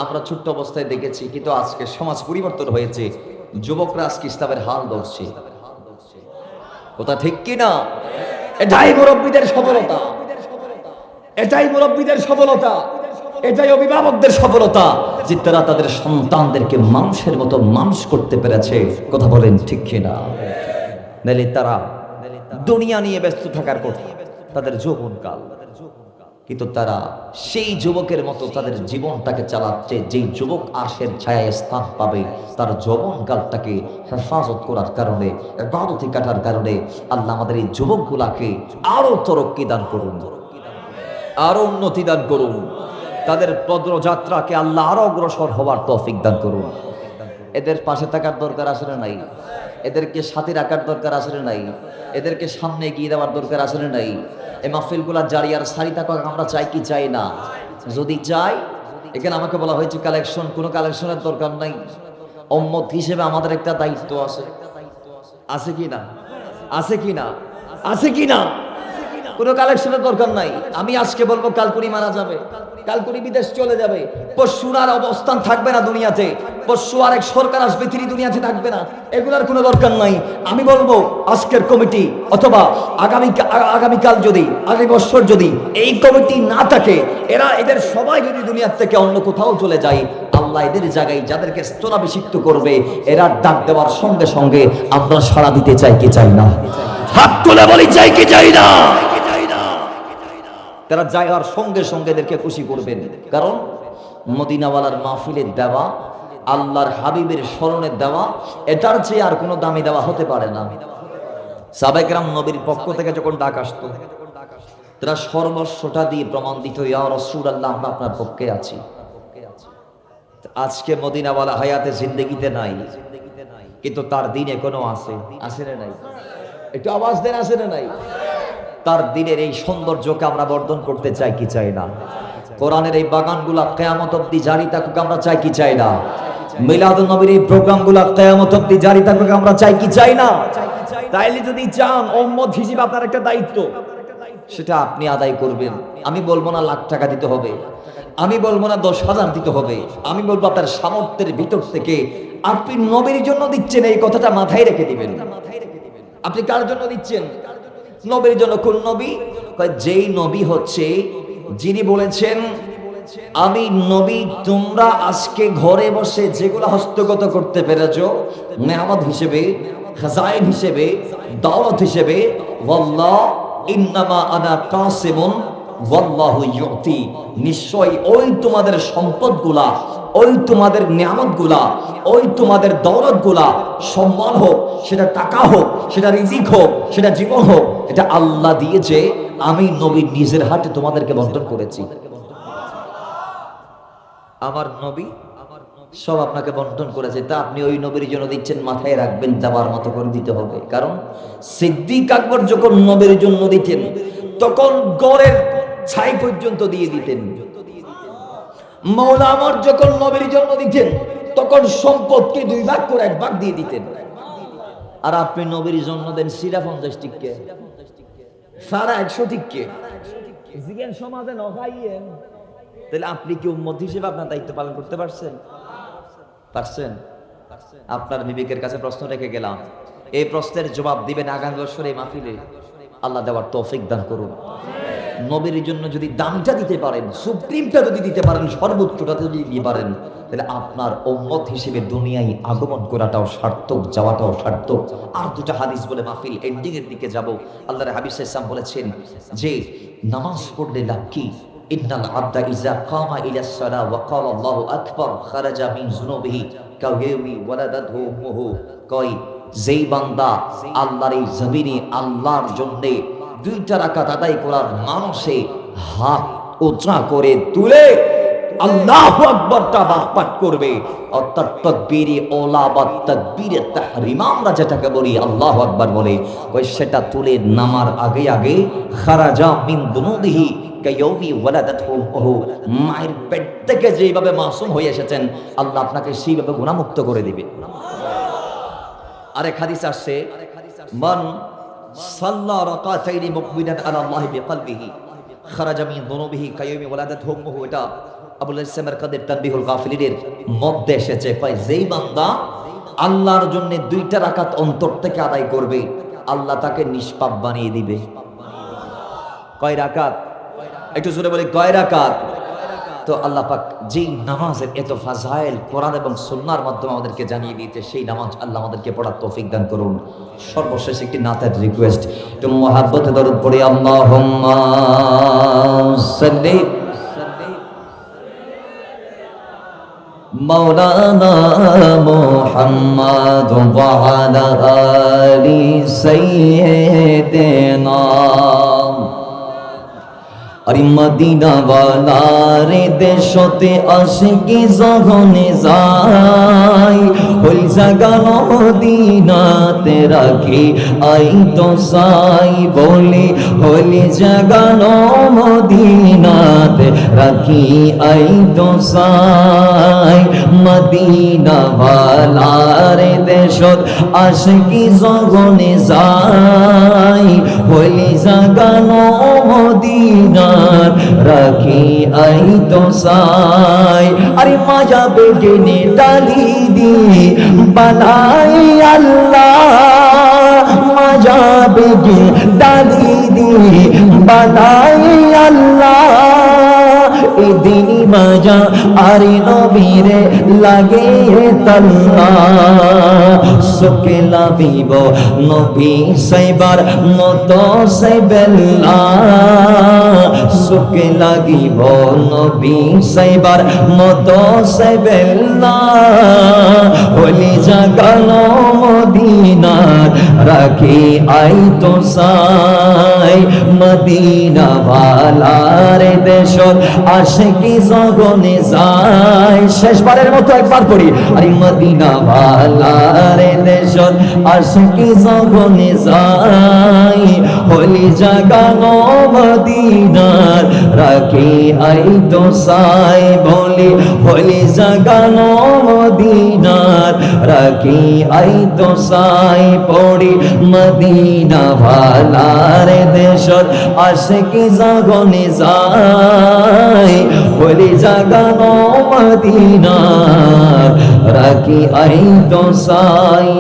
আমরা ছোট্ট অবস্থায় দেখেছি। কিন্তু আজকে সমাজ পরিবর্তন হয়েছে, যুবকরা আজকে ইসলামের হাল ধরছে। কথা ঠিক কি না? এটাই মুরব্বীদের সফলতা, এটাই মুরব্বীদের সফলতা, এটাই অভিভাবকদের সফলতা যে তারা তাদের সন্তানদেরকে মানুষের মতো মানুষ করতে পেরেছে। কথা বলেন ঠিক কি না? নাহলে তারা দুনিয়া নিয়ে ব্যস্ত থাকার কথা তাদের যৌবনকাল, কিন্তু তারা সেই যুবকের মতো তাদের জীবনটাকে চালাচ্ছে। যেই যুবক আরশের ছায়ায় স্থান পাবে তার যৌবনকালটাকে হেফাজত করার কারণে, ইবাদতে কাটার কারণে আল্লাহ আমাদের এই যুবকগুলাকে আরো তরক্কি দান করুন, আরো উন্নতি দান করুন, তাদের পদযাত্রাকে আল্লাহ আরো অগ্রসর হওয়ার তৌফিক দান করুন। এদের পাশে থাকার দরকার আসলে নাই, এদেরকে সাথে রাখার দরকার আসলে নাই, এদেরকে সামনে এগিয়ে দেওয়ার দরকার আসলে নাই। এই মাহফিলগুলা জারি আর সারি থাকা আমরা চাই কি চাই না? যদি চাই, এখানে আমাকে বলা হয়েছে কালেকশন, কোনো কালেকশনের দরকার নাই। উম্মত হিসেবে আমাদের একটা দায়িত্ব আছে, আছে কি না? আছে কি না? আছে কি না? কোনো কালেকশনের দরকার নাই। আমি আজকে বলবো কালকুনি মারা যাবে, কালকুনি বিদেশ চলে যাবে, পরশু আর অবস্থান থাকবে না দুনিয়াতে, পরশু আরেক সরকার আসবে, তিনি দুনিয়াতে থাকবে না, এগুলার কোনো দরকার নাই। আমি বলবো আজকের কমিটি অথবা আগামীকাল যদি, আগামী বছর যদি এই কমিটি না থাকে, এদের সবাই যদি দুনিয়ার থেকে অন্য কোথাও চলে যায়, আল্লাহ এদের জায়গায় যাদেরকে স্থলাভিষিক্ত করবে, এরা ডাক দেওয়ার সঙ্গে সঙ্গে আমরা সাড়া দিতে চাই কি চাই না? হাত তুলে বলি চাই কি চাই না? তারা যাওয়ার সঙ্গে সঙ্গে এদেরকে খুশি করবেন, কারণ মদিনাওয়ালার মাহফিলের দেওয়া, আল্লাহর হাবিবের স্মরণের দেওয়া, এটার চেয়ে আর কোনো দামি দেওয়া হতে পারে না। সাহাবায়ে কেরাম নবীর পক্ষ থেকে যখন ডাক আসতো, তারা সর্বস্বটা দিয়ে প্রমাণ দিত, ইয়া রাসূলুল্লাহ আমরা আপনার পক্ষে আছি। আজকে মদিনাওয়ালা হায়াতে জিন্দেগিতে নাই, কিন্তু তার দিন এখনো আছে, আছে না নাই? একটু আওয়াজ দেন, আছে না নাই? তার দিনের এই সৌন্দর্যকে আমরা বর্ধন করতে চাই কি চাই না? কোরআনের এই বাগানগুলা কিয়ামত অবধি জারি থাকুক আমরা চাই কি চাই না? মিলাদুন নবীর এই প্রোগ্রামগুলা কিয়ামত অবধি জারি থাকুক আমরা চাই কি চাই না? তাইলে যদি চান উম্মত হিসেবে আপনার একটা দায়িত্ব, সেটা আপনি আদায় করবেন। আমি বলবো না লাখ টাকা দিতে হবে, আমি বলবো না 10,000 দিতে হবে, আমি বলবো আপনার সামর্থ্যের ভিতর থেকে আপনি নবীর জন্য দিচ্ছেন এই কথাটা মাথায় রেখে দিবেন। আপনি কার জন্য দিচ্ছেন? নবীর জন্য। কোন নবী? যেই নবী হচ্ছে যিনি বলেছেন আমি নবী, তোমরা আজকে ঘরে বসে যেগুলো হস্তগত করতে পেরেছো নেয়ামত হিসেবে, খাজাইন হিসেবে, দাওয়াত হিসেবে, ওয়াল্লাহ ইন্নামা আনা কাসিমুন ওয়াল্লাহু ইউতি, নিশ্চয়ই ওই তোমাদের সম্পদগুলা, ওই তোমাদের নিয়ামতগুলা, ওই তোমাদের দৌলতগুলা, সম্মান হোক, সেটা টাকা হোক, সেটা রিজিক হোক, সেটা জীবন হোক, এটা আল্লাহ দিয়েছে, আমি নবী নিজের হাতে তোমাদেরকে বন্টন করেছি। আমার নবী সব আপনাকে বন্টন করেছে, তা আপনি ওই নবীর জন্য দিচ্ছেন, মাথায় রাখবেন, যাবার মতো করে দিতে হবে। কারণ সিদ্দিক আকবর যখন নবীর জন্য দিতেন তখন গড়ের ছাই পর্যন্ত দিয়ে দিতেন। মাওলানা আমর যখন নবীর জন্য দিতেন তখন সম্পদকে 2 ভাগ করে 1 ভাগ দিয়ে দিতেন। আর আপনি নবীর জন্য দেন সিরা 50 টিকে, সারা 100 টিকে, জিজ্ঞেন সমাজে নখাইয়েন। তাহলে আপনি কি উম্মত হিসেবে আপনার দায়িত্ব পালন করতে পারছেন? পারছেন? আপনার বিবেকের কাছে প্রশ্ন রেখে গেলাম, এই প্রশ্নের জবাব দিবেন আগামী বছর এই মাহফিলে। আল্লাহ দেওয়ার তৌফিক দান করুন। নবীর জন্য যদি দামটা দিতে পারেন, সুপ্রিমটা যদি দিতে পারেন, সর্বোচ্চটা যদি দিতে পারেন, তাহলে আপনার উম্মত হিসেবে দুনিয়ায় আগমন করাটাও সার্থক, যাওয়াটাও সার্থক। আর 2টা হাদিস বলে মাহফিল এন্ডিং এর দিকে যাব। আল্লাহর হাবিব সাল্লাল্লাহু আলাইহি ওয়াসাল্লাম বলেছেন যে নামাজ পড়লে লাভ কি? ইন্নাল আবদা ইযা কামা ইলাস সালাহ ওয়া ক্বালা আল্লাহু আকবার খারাজা মিন যুনুবিহি কাওয়াইমি ওয়ালাদাতহু উম্মুহু। কই যেই বান্দা আল্লাহর এই জমিনে আল্লাহর জন্য 2টা রাকাত আদায় করার মানসে হাত উঁচা করে তুলে আল্লাহু আকবারটা পাঠ করবে, অর্থাৎ তাকবীরে ওলা বা তাকবীরে তাহরিমা আমরা যেটাকে বলি, আল্লাহু আকবার বলে, ওই সেটা তুলে নামার আগে আগে খারাজা মিন দুনুবিহি কায়াউমি ওয়ালাদাতহু উম্মুহু, মায়ের পেট থেকে যেভাবে মাসুম হয়ে এসেছেন আল্লাহ আপনাকে সেইভাবে গুনাহমুক্ত করে দিবে। আরেক হাদিস আসছে, মান সাল্লা রাকাতাইনি মুকবিলান আলা আল্লাহি বিকলবিহি খারাজা মিন যুনুবিহি কায়াউমি ওয়ালাদাতহু উম্মুহু। এটা আবুল ইসলামের কাদের তানবিহুল গাফিলিনের মধ্যে এসেছে। কয় যেই বান্দা আল্লাহর জন্য 2টা রাকাত অন্তর থেকে আদায় করবে, আল্লাহ তাকে নিষ্পাপ বানিয়ে দিবে। কয় রাকাত? একটু জোরে বলি, কয় রাকাত? তো আল্লাহ পাক যেই নামাজের এত ফাজাইল কোরআন এবং সুন্নাহর মাধ্যমে আমাদেরকে জানিয়ে দিয়েছে, সেই নামাজ আল্লাহ আমাদেরকে পড়ার তৌফিক দান করুন। সর্বশেষ একটি নাতের রিকোয়েস্ট, একটু মুহাব্বতে দরুদ পড়ি। আল্লাহুম্মা সাল্লি মাওলানা মুহাম্মাদ ওয়া আলা আলি সাইয়্যিদিনা। আরে মদিনা ওয়ালার দেশতে আশিকি জগনে যায়, ওই জাগানো মদিনাতে রাখি আই তো সাই বলি, ওই জাগানো মদিনাতে রাখি আই তো সাই। মদিনা ওয়ালার দেশত আশিকি জগনে যায়, ওই জাগানো মদিনা রাখি আই তো সাই। আরে মাজা বেগেনে ডালি দি বানাই আল্লাহ, মাজা বেগে ডালি দি বানাই আল্লাহ। এদিনই মাজা আরে নবীরে লাগে তাল্লা, সুকে লাভিব নবী সাইবার মতো সাইবেল্লা, সুকে লাগিব নবী সাইবার মতো সাইবেল্লা। হলি জাগানো মদিনার রাখি আই তো সাই। মদিনা ভালার দেশত আশিকি জগনে যায়। শেষবারের মতো একবার পড়ি, আরে মদিনা ভালার দেশত আশিকি জগনে যায়, হলি জাগানো মদিনার রাখি আই তো সাই বলি, হলি জাগানো মদিনার রাখি আই তো সাই পড়ি। মদিনা ভালার দেশত আশিকি জগনে যায়, হলি জাগানো মদিনার রাখি আই তো সাই।